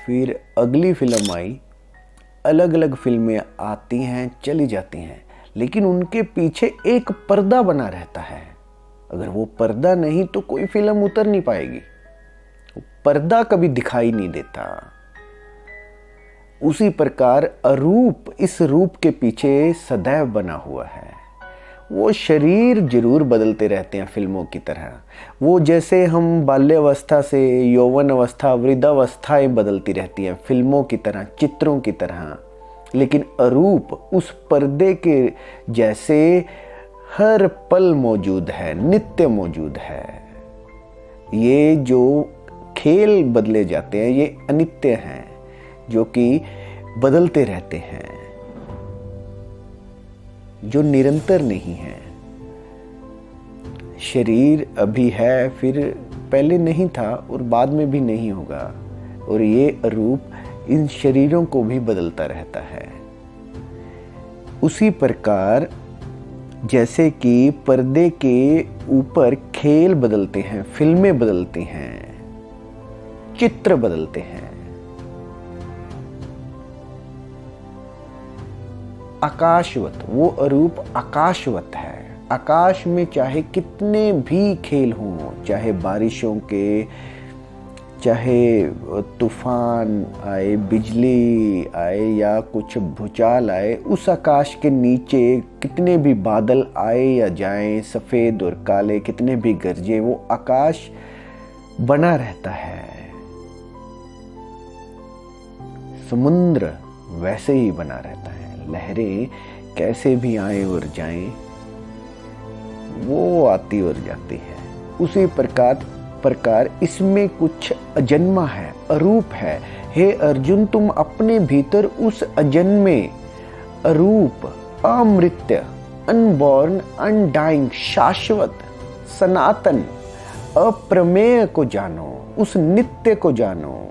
फिर अगली फिल्म आई, अलग अलग फिल्में आती हैं, चली जाती हैं, लेकिन उनके पीछे एक पर्दा बना रहता है। अगर वो पर्दा नहीं तो कोई फिल्म उतर नहीं पाएगी। पर्दा कभी दिखाई नहीं देता। उसी प्रकार अरूप इस रूप के पीछे सदैव बना हुआ है। वो शरीर जरूर बदलते रहते हैं फिल्मों की तरह। वो जैसे हम बाल्यावस्था से यौवन अवस्था, वृद्धावस्थाएं बदलती रहती हैं फिल्मों की तरह, चित्रों की तरह, लेकिन अरूप उस पर्दे के जैसे हर पल मौजूद है, नित्य मौजूद है। ये जो खेल बदले जाते हैं ये अनित्य हैं, जो कि बदलते रहते हैं, जो निरंतर नहीं है। शरीर अभी है, फिर पहले नहीं था और बाद में भी नहीं होगा, और ये रूप इन शरीरों को भी बदलता रहता है। उसी प्रकार जैसे कि पर्दे के ऊपर खेल बदलते हैं, फिल्में बदलती हैं, चित्र बदलते हैं। आकाशवत, वो अरूप आकाशवत है। आकाश में चाहे कितने भी खेल हों, चाहे बारिशों के, चाहे तूफान आए, बिजली आए या कुछ भूचाल आए, उस आकाश के नीचे कितने भी बादल आए या जाएं, सफ़ेद और काले कितने भी गरजे, वो आकाश बना रहता है। समुद्र वैसे ही बना रहता है। लहरें कैसे भी आए और जाएं, वो आती और जाती है। उसी प्रकार इसमें कुछ अजन्मा है, अरूप है। हे अर्जुन, तुम अपने भीतर उस अजन्मे, अरूप, अमृत्य, अनबॉर्न, अनडाइंग, शाश्वत, सनातन, अप्रमेय को जानो, उस नित्य को जानो।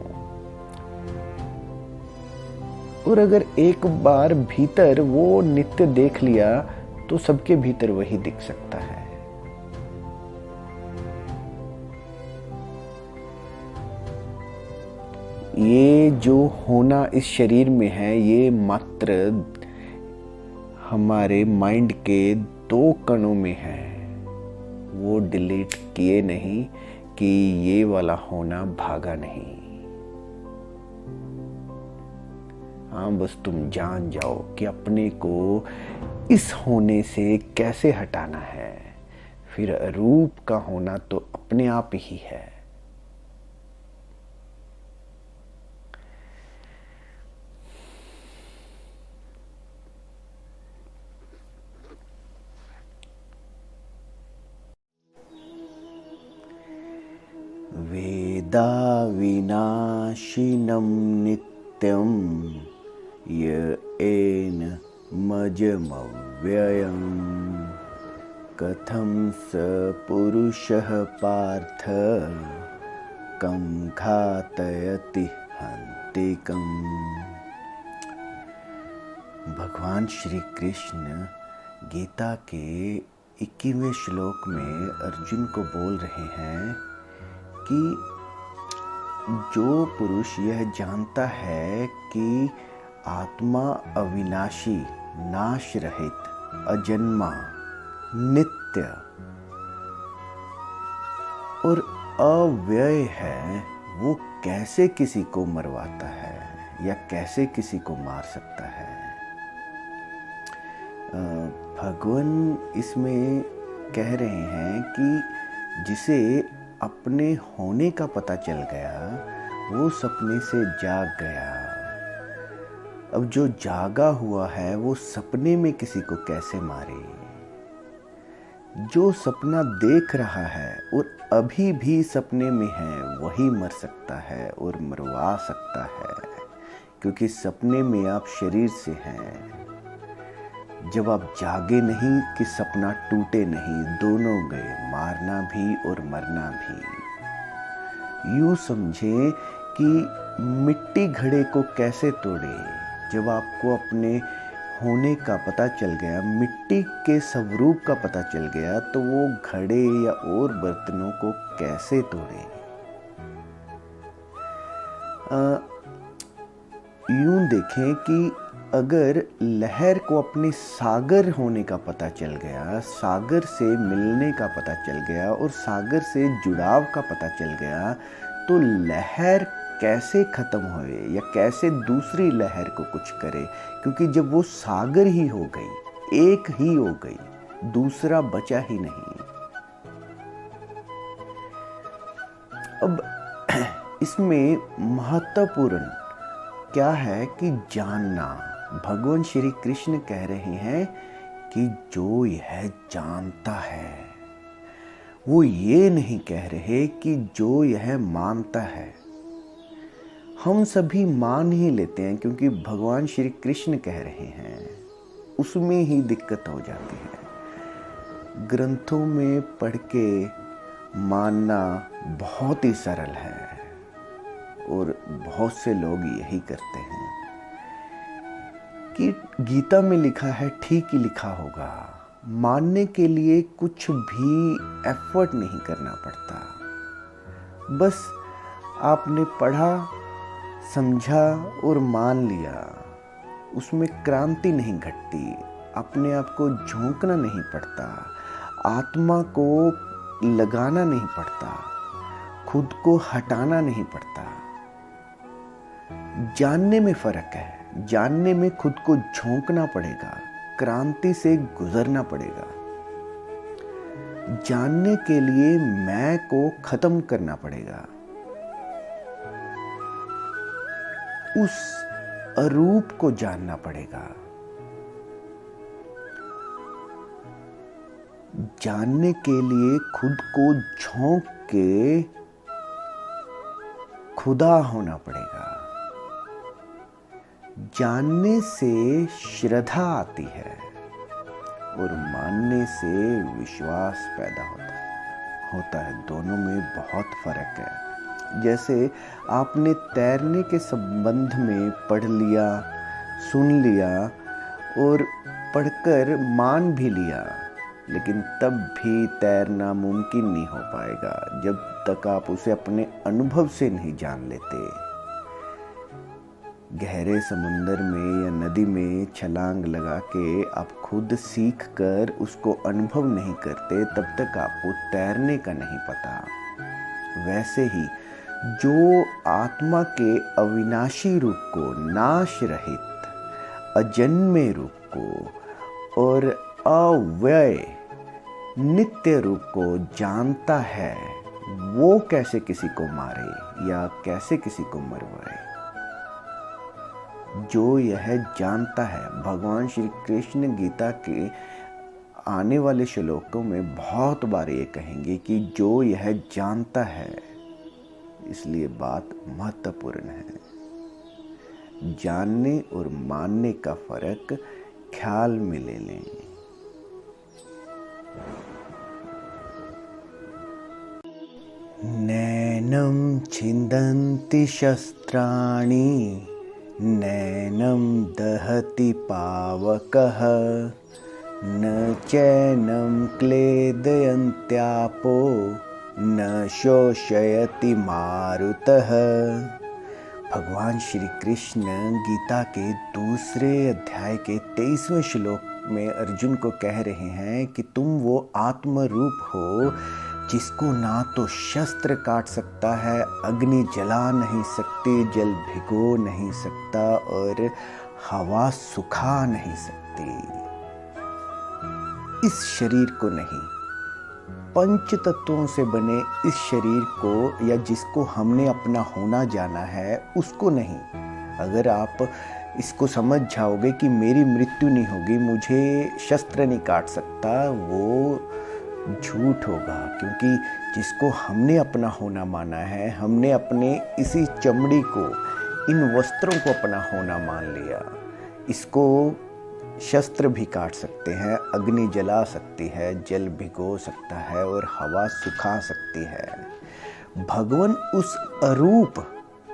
और अगर एक बार भीतर वो नित्य देख लिया तो सबके भीतर वही दिख सकता है। ये जो होना इस शरीर में है, ये मात्र हमारे माइंड के 2 कणों में है। वो डिलीट किए नहीं कि ये वाला होना भागा नहीं। हाँ, बस तुम जान जाओ कि अपने को इस होने से कैसे हटाना है। फिर अरूप का होना तो अपने आप ही है। वेदा विनाशिनं नित्यं य एन मजमव्ययं कथं स पुरुषः पार्थ कं घातयति हन्तिकम्। भगवान श्री कृष्ण गीता के 21वें श्लोक में अर्जुन को बोल रहे हैं कि जो पुरुष यह जानता है कि आत्मा अविनाशी, नाश रहित, अजन्मा, नित्य और अव्यय है, वो कैसे किसी को मरवाता है या कैसे किसी को मार सकता है। भगवान इसमें कह रहे हैं कि जिसे अपने होने का पता चल गया वो सपने से जाग गया। अब जो जागा हुआ है वो सपने में किसी को कैसे मारे। जो सपना देख रहा है और अभी भी सपने में है वही मर सकता है और मरवा सकता है, क्योंकि सपने में आप शरीर से हैं। जब आप जागे नहीं कि सपना टूटे नहीं, दोनों गए, मारना भी और मरना भी। यूं समझें कि मिट्टी घड़े को कैसे तोड़े। जब आपको अपने होने का पता चल गया, मिट्टी के स्वरूप का पता चल गया, तो वो घड़े या और बर्तनों को कैसे तोड़े। यूं देखें कि अगर लहर को अपने सागर होने का पता चल गया, सागर से मिलने का पता चल गया और सागर से जुड़ाव का पता चल गया, तो लहर कैसे खत्म होए या कैसे दूसरी लहर को कुछ करे, क्योंकि जब वो सागर ही हो गई, एक ही हो गई, दूसरा बचा ही नहीं। अब इसमें महत्वपूर्ण क्या है कि जानना। भगवान श्री कृष्ण कह रहे हैं कि जो यह जानता है, वो ये नहीं कह रहे कि जो यह मानता है। हम सभी मान ही लेते हैं क्योंकि भगवान श्री कृष्ण कह रहे हैं, उसमें ही दिक्कत हो जाती है। ग्रंथों में पढ़ के मानना बहुत ही सरल है और बहुत से लोग यही करते हैं कि गीता में लिखा है ठीक ही लिखा होगा। मानने के लिए कुछ भी एफर्ट नहीं करना पड़ता, बस आपने पढ़ा, समझा और मान लिया। उसमें क्रांति नहीं घटती, अपने आप को झोंकना नहीं पड़ता, आत्मा को लगाना नहीं पड़ता, खुद को हटाना नहीं पड़ता। जानने में फर्क है, जानने में खुद को झोंकना पड़ेगा, क्रांति से गुजरना पड़ेगा। जानने के लिए मैं को खत्म करना पड़ेगा, उस अरूप को जानना पड़ेगा। जानने के लिए खुद को झोंक के खुदा होना पड़ेगा। जानने से श्रद्धा आती है और मानने से विश्वास पैदा होता है। दोनों में बहुत फर्क है। जैसे आपने तैरने के संबंध में पढ़ लिया, सुन लिया और पढ़कर मान भी लिया, लेकिन तब भी तैरना मुमकिन नहीं हो पाएगा जब तक आप उसे अपने अनुभव से नहीं जान लेते। गहरे समुंदर में या नदी में छलांग लगा के आप खुद सीख कर उसको अनुभव नहीं करते, तब तक आपको तैरने का नहीं पता। वैसे ही जो आत्मा के अविनाशी रूप को, नाश रहित अजन्मे रूप को और अव्यय नित्य रूप को जानता है, वो कैसे किसी को मारे या कैसे किसी को मरवाए। जो यह जानता है, भगवान श्री कृष्ण गीता के आने वाले श्लोकों में बहुत बार ये कहेंगे कि जो यह जानता है, इसलिए बात महत्वपूर्ण है। जानने और मानने का फर्क ख्याल में ले लें। नैनं छिन्दन्ति शस्त्राणि नैनं दहति पावकः न चैनं क्लेदयन्त्यापो न शोषयति मारुतः। भगवान श्री कृष्ण गीता के दूसरे अध्याय के 23वें श्लोक में अर्जुन को कह रहे हैं कि तुम वो आत्म रूप हो जिसको ना तो शस्त्र काट सकता है, अग्नि जला नहीं सकती, जल भिगो नहीं सकता और हवा सुखा नहीं सकती। इस शरीर को नहीं, पंच तत्वों से बने इस शरीर को या जिसको हमने अपना होना जाना है, उसको नहीं। अगर आप इसको समझ जाओगे कि मेरी मृत्यु नहीं होगी, मुझे शस्त्र नहीं काट सकता, वो झूठ होगा। क्योंकि जिसको हमने अपना होना माना है, हमने अपने इसी चमड़ी को, इन वस्त्रों को अपना होना मान लिया। इसको शस्त्र भी काट सकते हैं, अग्नि जला सकती है, जल भिगो सकता है और हवा सुखा सकती है। भगवान उस अरूप,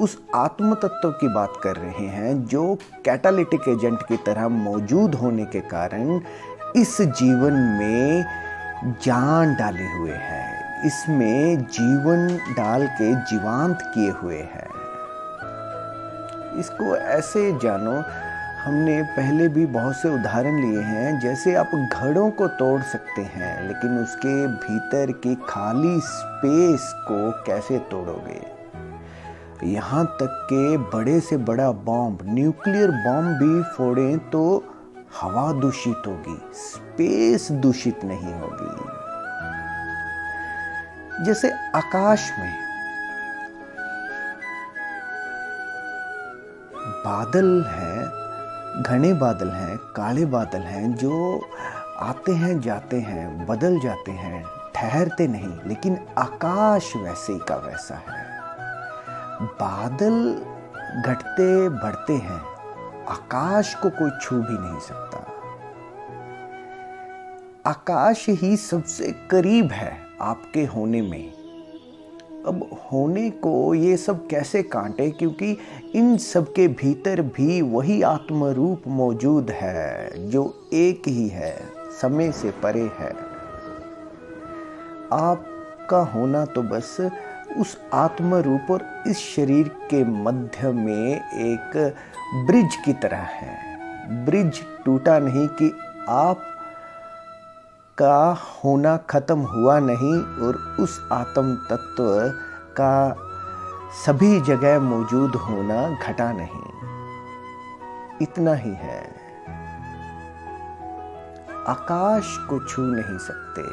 उस आत्म तत्व की बात कर रहे हैं जो कैटालिटिक एजेंट की तरह मौजूद होने के कारण इस जीवन में जान डाले हुए है, इसमें जीवन डाल के जीवांत किए हुए हैं। इसको ऐसे जानो, हमने पहले भी बहुत से उदाहरण लिए हैं। जैसे आप घड़ों को तोड़ सकते हैं, लेकिन उसके भीतर की खाली स्पेस को कैसे तोड़ोगे। यहाँ तक के बड़े से बड़ा बॉम्ब, न्यूक्लियर बॉम्ब भी फोड़ें तो हवा दूषित होगी, स्पेस दूषित नहीं होगी। जैसे आकाश में बादल हैं, घने बादल हैं, काले बादल हैं जो आते हैं, जाते हैं, बदल जाते हैं, ठहरते नहीं, लेकिन आकाश वैसे ही का वैसा है। बादल घटते बढ़ते हैं, आकाश को कोई छू भी नहीं सकता। आकाश ही सबसे करीब है आपके होने में। अब होने को ये सब कैसे कांटे, क्योंकि इन सब के भीतर भी वही आत्म रूप मौजूद है जो एक ही है, समय से परे है। आपका होना तो बस उस आत्म रूप और इस शरीर के मध्य में एक ब्रिज की तरह है। ब्रिज टूटा नहीं कि आप का होना खत्म हुआ नहीं और उस आत्म तत्व का सभी जगह मौजूद होना घटा नहीं, इतना ही है। आकाश को छू नहीं सकते,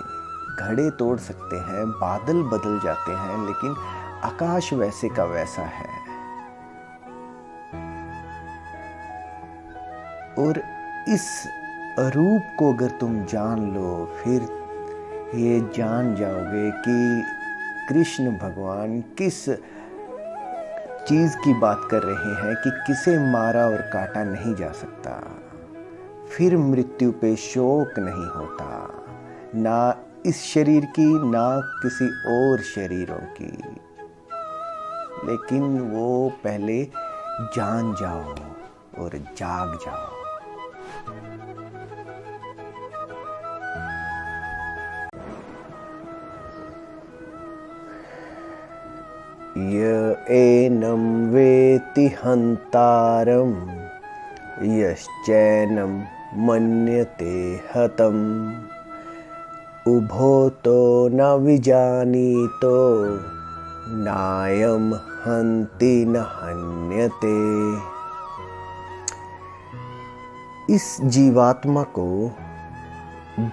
घड़े तोड़ सकते हैं, बादल बदल जाते हैं, लेकिन आकाश वैसे का वैसा है। और इस रूप को अगर तुम जान लो, फिर ये जान जाओगे कि कृष्ण भगवान किस चीज की बात कर रहे हैं कि किसे मारा और काटा नहीं जा सकता। फिर मृत्यु पे शोक नहीं होता, ना इस शरीर की ना किसी और शरीरों की। लेकिन वो पहले जान जाओ और जाग जाओ। य एनं वेत्ति हन्तारं यश्चैनं मन्यते हतम् उभो तो न विजानीतो नायम हन्ति न हन्यते। इस जीवात्मा को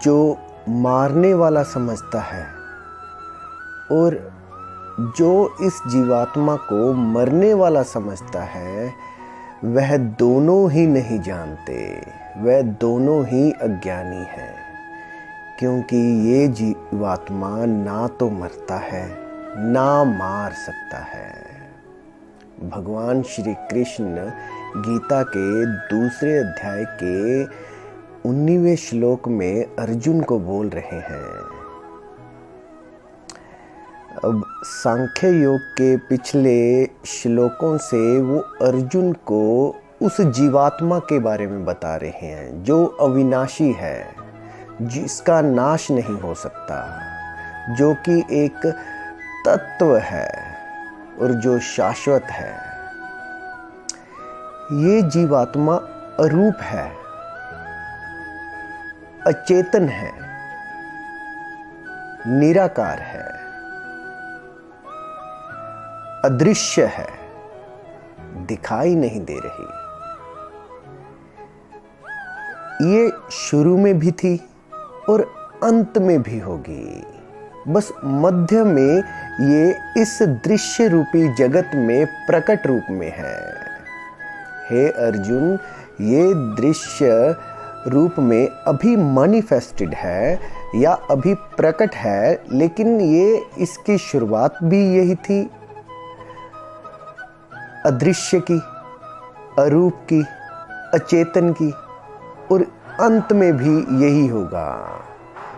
जो मारने वाला समझता है और जो इस जीवात्मा को मरने वाला समझता है, वह दोनों ही नहीं जानते, वह दोनों ही अज्ञानी हैं। क्योंकि ये जीवात्मा ना तो मरता है ना मार सकता है। भगवान श्री कृष्ण गीता के दूसरे अध्याय के 19वें श्लोक में अर्जुन को बोल रहे हैं। अब सांख्य योग के पिछले श्लोकों से वो अर्जुन को उस जीवात्मा के बारे में बता रहे हैं जो अविनाशी है, जिसका नाश नहीं हो सकता, जो कि एक तत्व है और जो शाश्वत है। ये जीवात्मा अरूप है, अचेतन है, निराकार है, अदृश्य है, दिखाई नहीं दे रही। ये शुरू में भी थी और अंत में भी होगी, बस मध्य में ये इस दृश्य रूपी जगत में प्रकट रूप में है। हे अर्जुन, ये दृश्य रूप में अभी मैनिफेस्टेड है या अभी प्रकट है, लेकिन ये इसकी शुरुआत भी यही थी, अदृश्य की, अरूप की, अचेतन की, और अंत में भी यही होगा।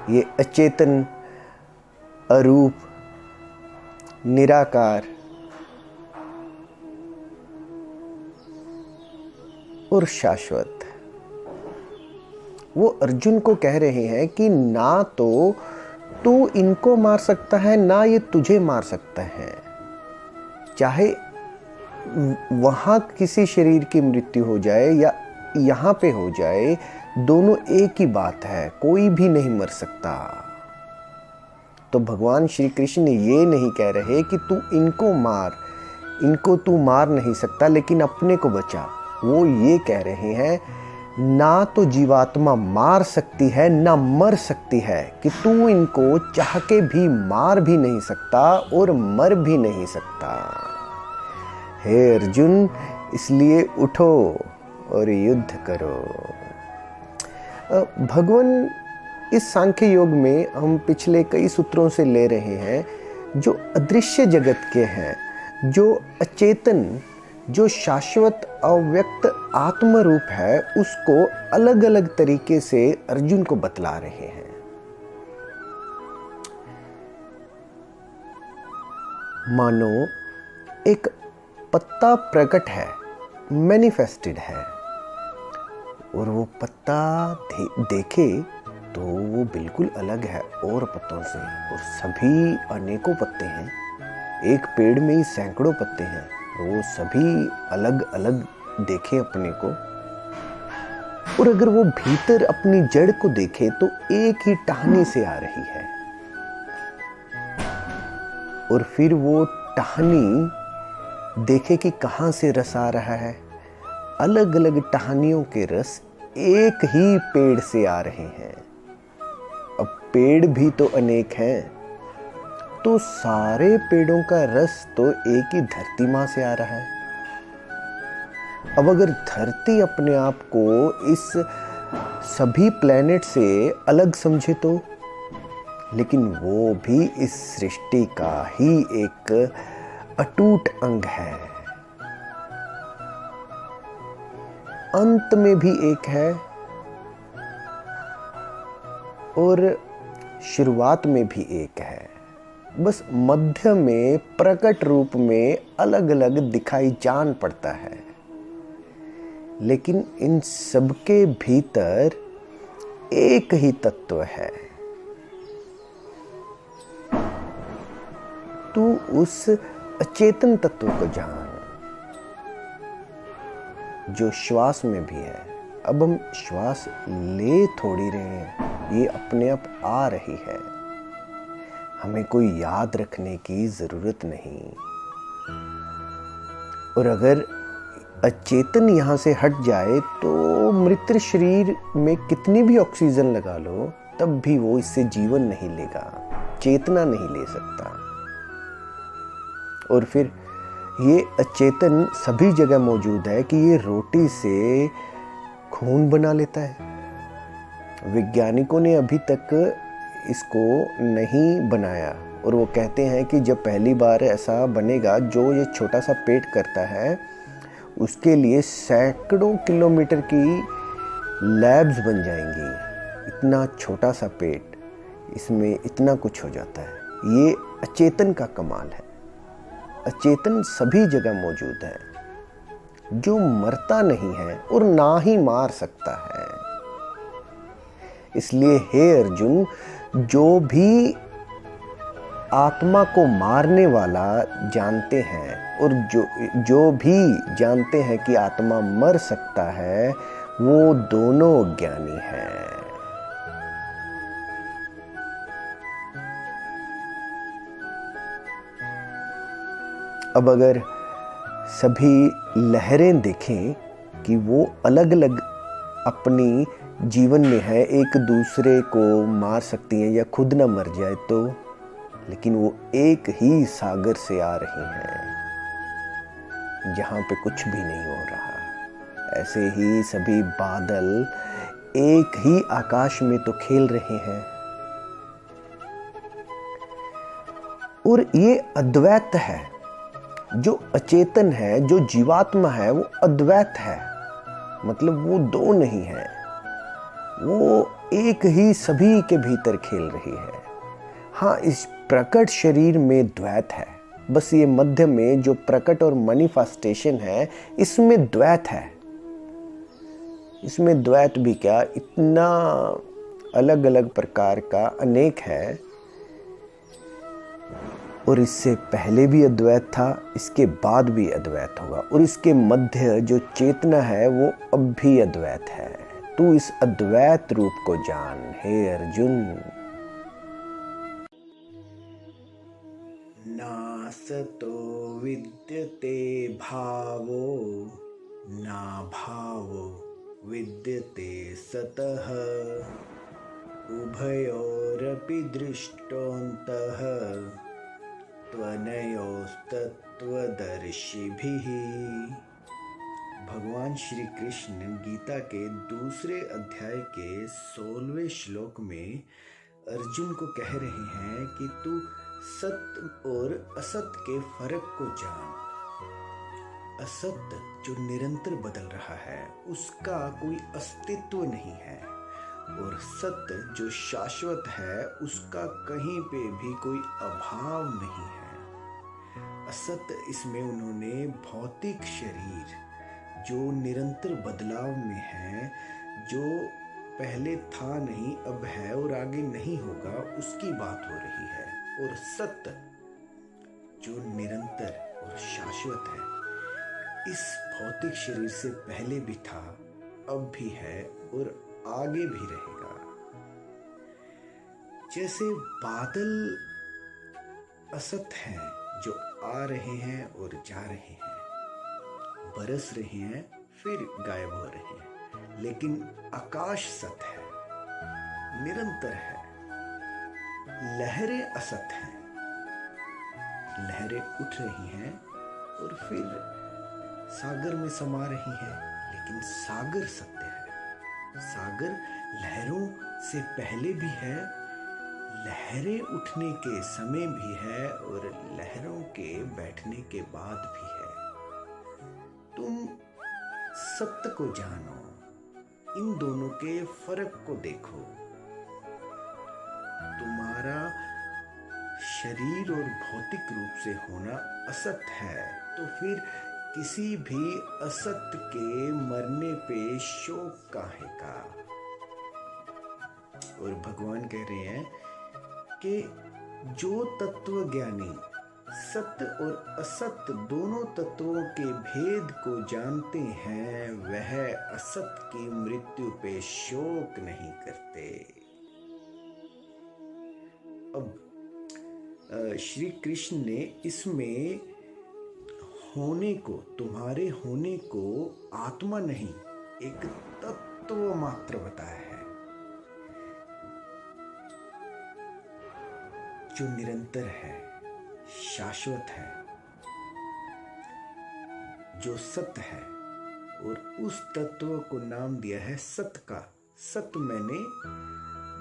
ये अचेतन, अरूप, निराकार और शाश्वत। वो अर्जुन को कह रहे हैं कि ना तो तू इनको मार सकता है, ना ये तुझे मार सकता है। चाहे वहां किसी शरीर की मृत्यु हो जाए या यहाँ पे हो जाए, दोनों एक ही बात है, कोई भी नहीं मर सकता। तो भगवान श्री कृष्ण ये नहीं कह रहे कि तू इनको मार, इनको तू मार नहीं सकता लेकिन अपने को बचा। वो ये कह रहे हैं ना तो जीवात्मा मार सकती है ना मर सकती है, कि तू इनको चाह के भी मार भी नहीं सकता और मर भी नहीं सकता। हे अर्जुन, इसलिए उठो और युद्ध करो। भगवान इस सांख्य योग में हम पिछले कई सूत्रों से ले रहे हैं, जो अदृश्य जगत के हैं, जो अचेतन, जो शाश्वत अव्यक्त आत्म रूप है, उसको अलग अलग तरीके से अर्जुन को बतला रहे हैं। मानो एक पत्ता प्रकट है, मैनिफेस्टेड है, और वो पत्ता देखे तो वो बिल्कुल अलग है और पत्तों से, और सभी अनेकों पत्ते हैं। एक पेड़ में ही सैकड़ों पत्ते हैं, वो सभी अलग अलग देखे अपने को। और अगर वो भीतर अपनी जड़ को देखे तो एक ही टहनी से आ रही है, और फिर वो टहनी देखे कि कहाँ से रस आ रहा है। अलग अलग टहनियों के रस एक ही पेड़ से आ रहे हैं। अब पेड़ भी तो अनेक हैं, तो सारे पेड़ों का रस तो एक ही धरती माँ से आ रहा है। अब अगर धरती अपने आप को इस सभी प्लैनेट से अलग समझे तो, लेकिन वो भी इस सृष्टि का ही एक अटूट अंग है। अंत में भी एक है और शुरुआत में भी एक है, बस मध्य में प्रकट रूप में अलग अलग दिखाई जान पड़ता है। लेकिन इन सबके भीतर एक ही तत्व है। तू उस अचेतन तत्व को जान जो श्वास में भी है। अब हम श्वास ले थोड़ी रहे हैं, ये अपने आप आ रही है। हमें कोई याद रखने की जरूरत नहीं। और अगर अचेतन यहाँ से हट जाए तो मृत शरीर में कितनी भी ऑक्सीजन लगा लो तब भी वो इससे जीवन नहीं लेगा, चेतना नहीं ले सकता। और फिर ये अचेतन सभी जगह मौजूद है कि ये रोटी से खून बना लेता है। वैज्ञानिकों ने अभी तक इसको नहीं बनाया और वो कहते हैं कि जब पहली बार ऐसा बनेगा, जो ये छोटा सा पेट करता है उसके लिए सैकड़ों किलोमीटर की लैब्स बन जाएंगी। इतना छोटा सा पेट, इसमें इतना कुछ हो जाता है। ये अचेतन का कमाल है। अचेतन सभी जगह मौजूद है, जो मरता नहीं है और ना ही मार सकता है। इसलिए हे अर्जुन, जो भी आत्मा को मारने वाला जानते हैं और जो भी जानते हैं कि आत्मा मर सकता है, वो दोनों ज्ञानी हैं। अब अगर सभी लहरें देखें कि वो अलग अलग अपनी जीवन में है, एक दूसरे को मार सकती हैं या खुद ना मर जाए तो, लेकिन वो एक ही सागर से आ रही हैं जहाँ पे कुछ भी नहीं हो रहा। ऐसे ही सभी बादल एक ही आकाश में तो खेल रहे हैं। और ये अद्वैत है। जो अचेतन है, जो जीवात्मा है, वो अद्वैत है। मतलब वो दो नहीं है, वो एक ही सभी के भीतर खेल रही है। हाँ, इस प्रकट शरीर में द्वैत है, बस ये मध्य में जो प्रकट और मैनिफेस्टेशन है, इसमें द्वैत है। इसमें द्वैत भी क्या, इतना अलग अलग प्रकार का अनेक है। और इससे पहले भी अद्वैत था, इसके बाद भी अद्वैत होगा। और इसके मध्य जो चेतना है वो अब भी अद्वैत है। तू इस अद्वैत रूप को जान हे अर्जुन। नासतो विद्यते भावो ना भावो विद्यते सतः उभयोरपि दृष्टोऽन्तः त्वनयोस्तत्त्वदर्शिभिः। भगवान श्री कृष्ण गीता के दूसरे अध्याय के 16वें श्लोक में अर्जुन को कह रहे हैं कि तू सत्य और असत्य के फर्क को जान। असत्य जो निरंतर बदल रहा है, उसका कोई अस्तित्व नहीं है, और सत्य जो शाश्वत है, उसका कहीं पे भी कोई अभाव नहीं है। असत्य, इसमें उन्होंने भौतिक शरीर जो निरंतर बदलाव में है, जो पहले था नहीं अब है और आगे नहीं होगा, उसकी बात हो रही है। और सत्य जो निरंतर और शाश्वत है, इस भौतिक शरीर से पहले भी था, अब भी है और आगे भी रहेगा। जैसे बादल असत हैं, जो आ रहे हैं और जा रहे हैं, बरस रहे हैं फिर गायब हो रहे हैं, लेकिन आकाश सत है, निरंतर है। लहरें असत हैं, लहरें उठ रही हैं और फिर सागर में समा रही हैं, लेकिन सागर सत्य है। सागर लहरों से पहले भी है, लहरें उठने के समय भी है और लहरों के बैठने के बाद भी है। तुम सत्य को जानो, इन दोनों के फर्क को देखो। तुम्हारा शरीर और भौतिक रूप से होना असत है, तो फिर किसी भी असत्य के मरने पे शोक काहे का। और भगवान कह रहे हैं कि जो तत्व ज्ञानी सत्य और असत्य दोनों तत्वों के भेद को जानते हैं, वह असत्य की मृत्यु पे शोक नहीं करते। अब श्री कृष्ण ने इसमें होने को, तुम्हारे होने को आत्मा नहीं, एक तत्व मात्र बताया है जो निरंतर है, शाश्वत है, जो सत्य है, और उस तत्व को नाम दिया है सत्य का। सत्य मैंने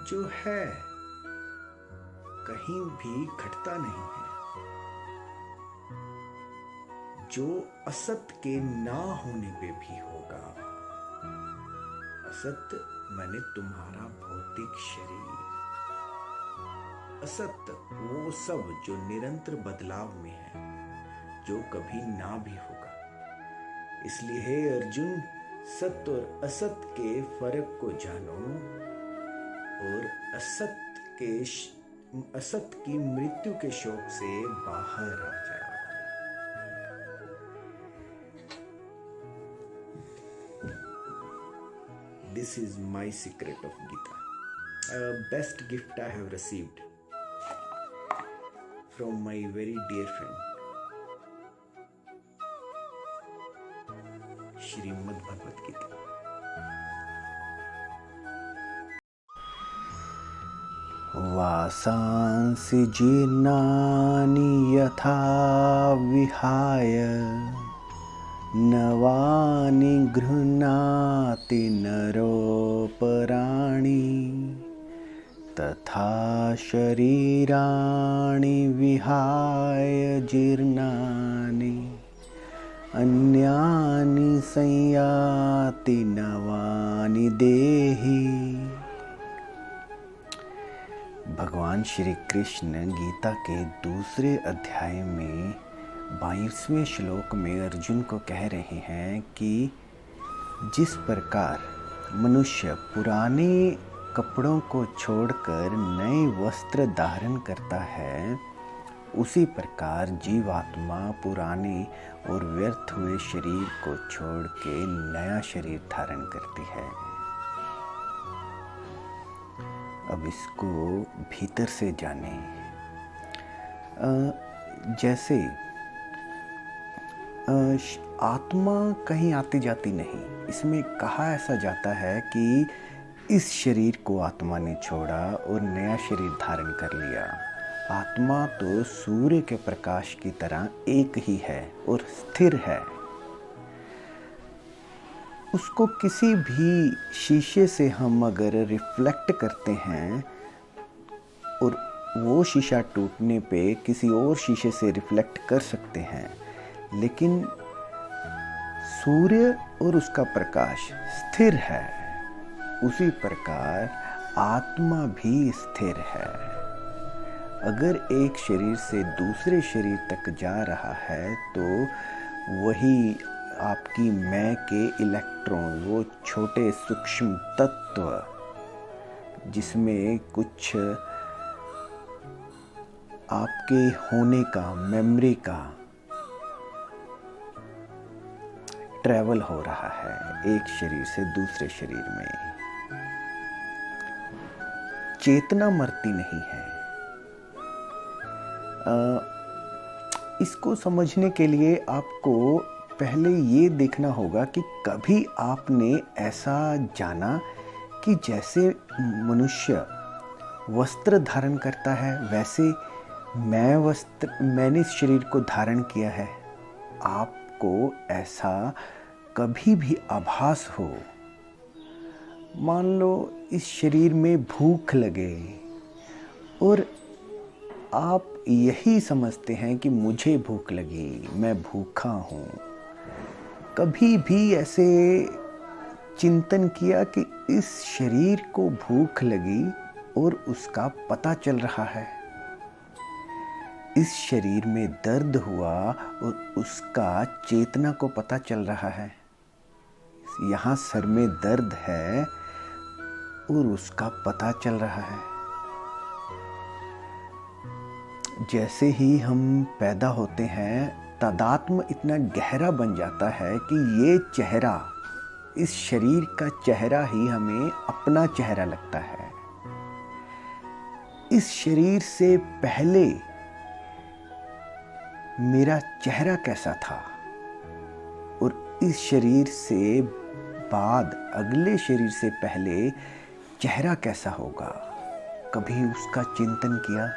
जो है, कहीं भी घटता नहीं है, जो असत्य के ना होने पे भी होगा। असत्य मैंने तुम्हारा भौतिक शरीर, असत्य वो सब जो निरंतर बदलाव में है, जो कभी ना भी होगा। इसलिए हे अर्जुन, सत्य और असत्य के फर्क को जानो और असत्य की मृत्यु के शोक से बाहर आ जाओ। This is my secret of Gita. Best gift I have received from my very dear friend Shrimad Bhagavad Gita. वासांसि जीर्णानि यथा विहाय नवानि गृह्णाति नरोपराणि तथा शरीराणि विहाय जीर्णानि अन्यानि संयाति नवानि देहि। भगवान श्री कृष्ण गीता के दूसरे अध्याय में 22वें श्लोक में अर्जुन को कह रहे हैं कि जिस प्रकार मनुष्य पुराने कपड़ों को छोड़कर नए वस्त्र धारण करता है, उसी प्रकार जीवात्मा पुराने और व्यर्थ हुए शरीर को छोड़ के नया शरीर धारण करती है। अब इसको भीतर से जाने। जैसे आत्मा कहीं आती जाती नहीं, इसमें कहा ऐसा जाता है कि इस शरीर को आत्मा ने छोड़ा और नया शरीर धारण कर लिया। आत्मा तो सूर्य के प्रकाश की तरह एक ही है और स्थिर है। उसको किसी भी शीशे से हम अगर रिफ्लेक्ट करते हैं और वो शीशा टूटने पे किसी और शीशे से रिफ्लेक्ट कर सकते हैं, लेकिन सूर्य और उसका प्रकाश स्थिर है। उसी प्रकार आत्मा भी स्थिर है। अगर एक शरीर से दूसरे शरीर तक जा रहा है तो वही आपकी मैं के इलेक्ट्रॉन, वो छोटे सूक्ष्म तत्व जिसमें कुछ आपके होने का, मेमोरी का ट्रैवल हो रहा है एक शरीर से दूसरे शरीर में। चेतना मरती नहीं है। इसको समझने के लिए आपको पहले ये देखना होगा कि कभी आपने ऐसा जाना कि जैसे मनुष्य वस्त्र धारण करता है, वैसे मैंने इस शरीर को धारण किया है। आपको ऐसा कभी भी आभास हो, मान लो इस शरीर में भूख लगे और आप यही समझते हैं कि मुझे भूख लगी, मैं भूखा हूँ। कभी भी ऐसे चिंतन किया कि इस शरीर को भूख लगी और उसका पता चल रहा है? इस शरीर में दर्द हुआ और उसका चेतना को पता चल रहा है। यहाँ सर में दर्द है और उसका पता चल रहा है। जैसे ही हम पैदा होते हैं, तादात्म्य इतना गहरा बन जाता है कि ये चेहरा, इस शरीर का चेहरा ही हमें अपना चेहरा लगता है। इस शरीर से पहले मेरा चेहरा कैसा था और इस शरीर से बाद अगले शरीर से पहले चेहरा कैसा होगा, कभी उसका चिंतन किया?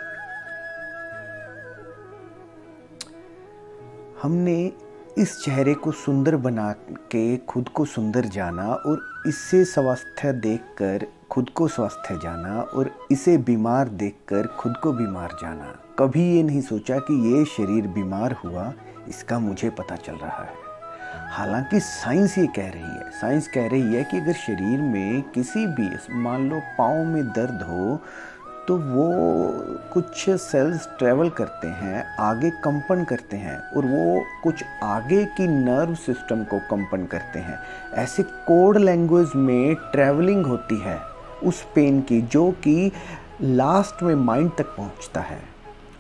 हमने इस चेहरे को सुंदर बना के खुद को सुंदर जाना और इससे स्वास्थ्य देखकर खुद को स्वास्थ्य जाना और इसे बीमार देखकर खुद को बीमार जाना। कभी ये नहीं सोचा कि ये शरीर बीमार हुआ, इसका मुझे पता चल रहा है। हालांकि साइंस ये कह रही है, साइंस कह रही है कि अगर शरीर में किसी भी, मान लो पाँव में दर्द हो, तो वो कुछ सेल्स ट्रैवल करते हैं, आगे कंपन करते हैं और वो कुछ आगे की नर्व सिस्टम को कंपन करते हैं। ऐसे कोड लैंग्वेज में ट्रैवलिंग होती है उस पेन की, जो कि लास्ट में माइंड तक पहुंचता है।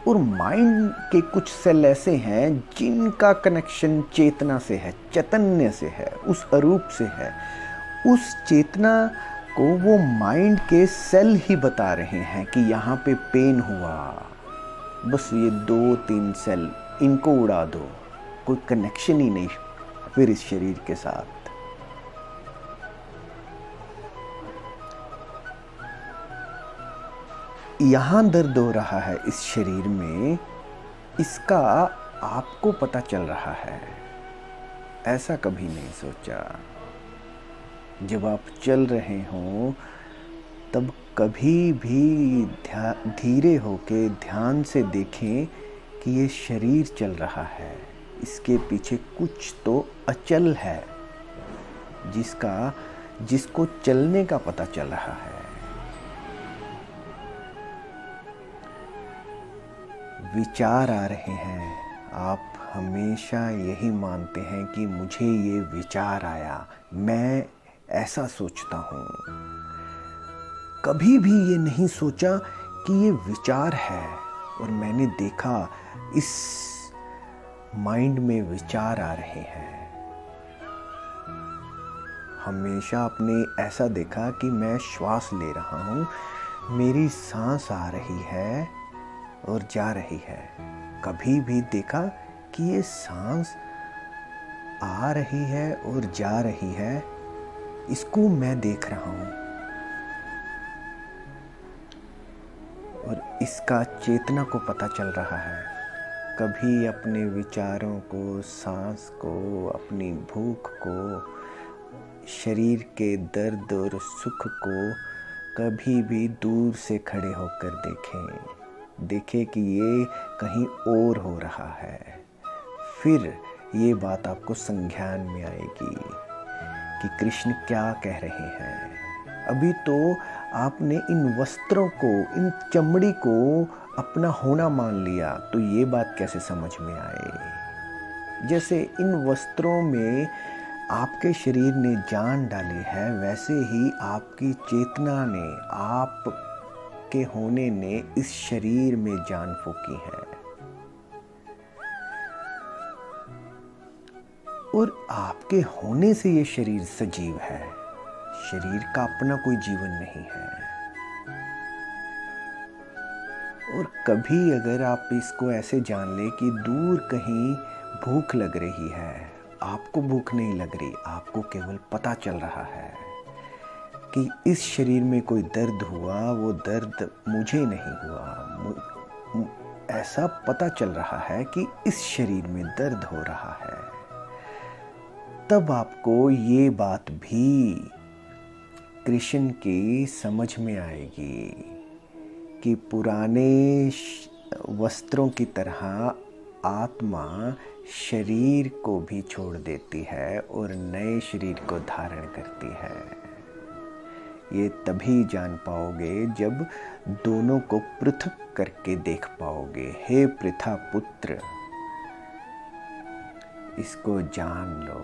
और माइंड के कुछ सेल ऐसे हैं जिनका कनेक्शन चेतना से है, चैतन्य से है, उस अरूप से है। उस चेतना को वो माइंड के सेल ही बता रहे हैं कि यहाँ पे पेन हुआ, बस ये 2-3 सेल, इनको उड़ा दो, कोई कनेक्शन ही नहीं फिर इस शरीर के साथ। यहाँ दर्द हो रहा है इस शरीर में, इसका आपको पता चल रहा है, ऐसा कभी नहीं सोचा। जब आप चल रहे हों तब कभी भी धीरे होके ध्यान से देखें कि ये शरीर चल रहा है, इसके पीछे कुछ तो अचल है जिसको चलने का पता चल रहा है। विचार आ रहे हैं, आप हमेशा यही मानते हैं कि मुझे ये विचार आया, मैं ऐसा सोचता हूँ। कभी भी ये नहीं सोचा कि ये विचार है और मैंने देखा इस माइंड में विचार आ रहे हैं। हमेशा आपने ऐसा देखा कि मैं श्वास ले रहा हूँ, मेरी सांस आ रही है और जा रही है। कभी भी देखा कि ये सांस आ रही है और जा रही है, इसको मैं देख रहा हूं और इसका चेतना को पता चल रहा है। कभी अपने विचारों को, सांस को, अपनी भूख को, शरीर के दर्द और सुख को कभी भी दूर से खड़े होकर देखें कि ये कहीं और हो रहा है। फिर ये बात आपको संज्ञान में आएगी कि कृष्ण क्या कह रहे हैं। अभी तो आपने इन वस्त्रों को, इन चमड़ी को अपना होना मान लिया, तो ये बात कैसे समझ में आए। जैसे इन वस्त्रों में आपके शरीर ने जान डाली है, वैसे ही आपकी चेतना ने, आपके होने ने इस शरीर में जान फूंकी है। और आपके होने से ये शरीर सजीव है। शरीर का अपना कोई जीवन नहीं है। और कभी अगर आप इसको ऐसे जान ले कि दूर कहीं भूख लग रही है, आपको भूख नहीं लग रही, आपको केवल पता चल रहा है कि इस शरीर में कोई दर्द हुआ, वो दर्द मुझे नहीं हुआ, ऐसा पता चल रहा है कि इस शरीर में दर्द हो रहा है। तब आपको ये बात भी कृष्ण की समझ में आएगी कि पुराने वस्त्रों की तरह आत्मा शरीर को भी छोड़ देती है और नए शरीर को धारण करती है। ये तभी जान पाओगे जब दोनों को पृथक करके देख पाओगे। हे पृथा पुत्र, इसको जान लो।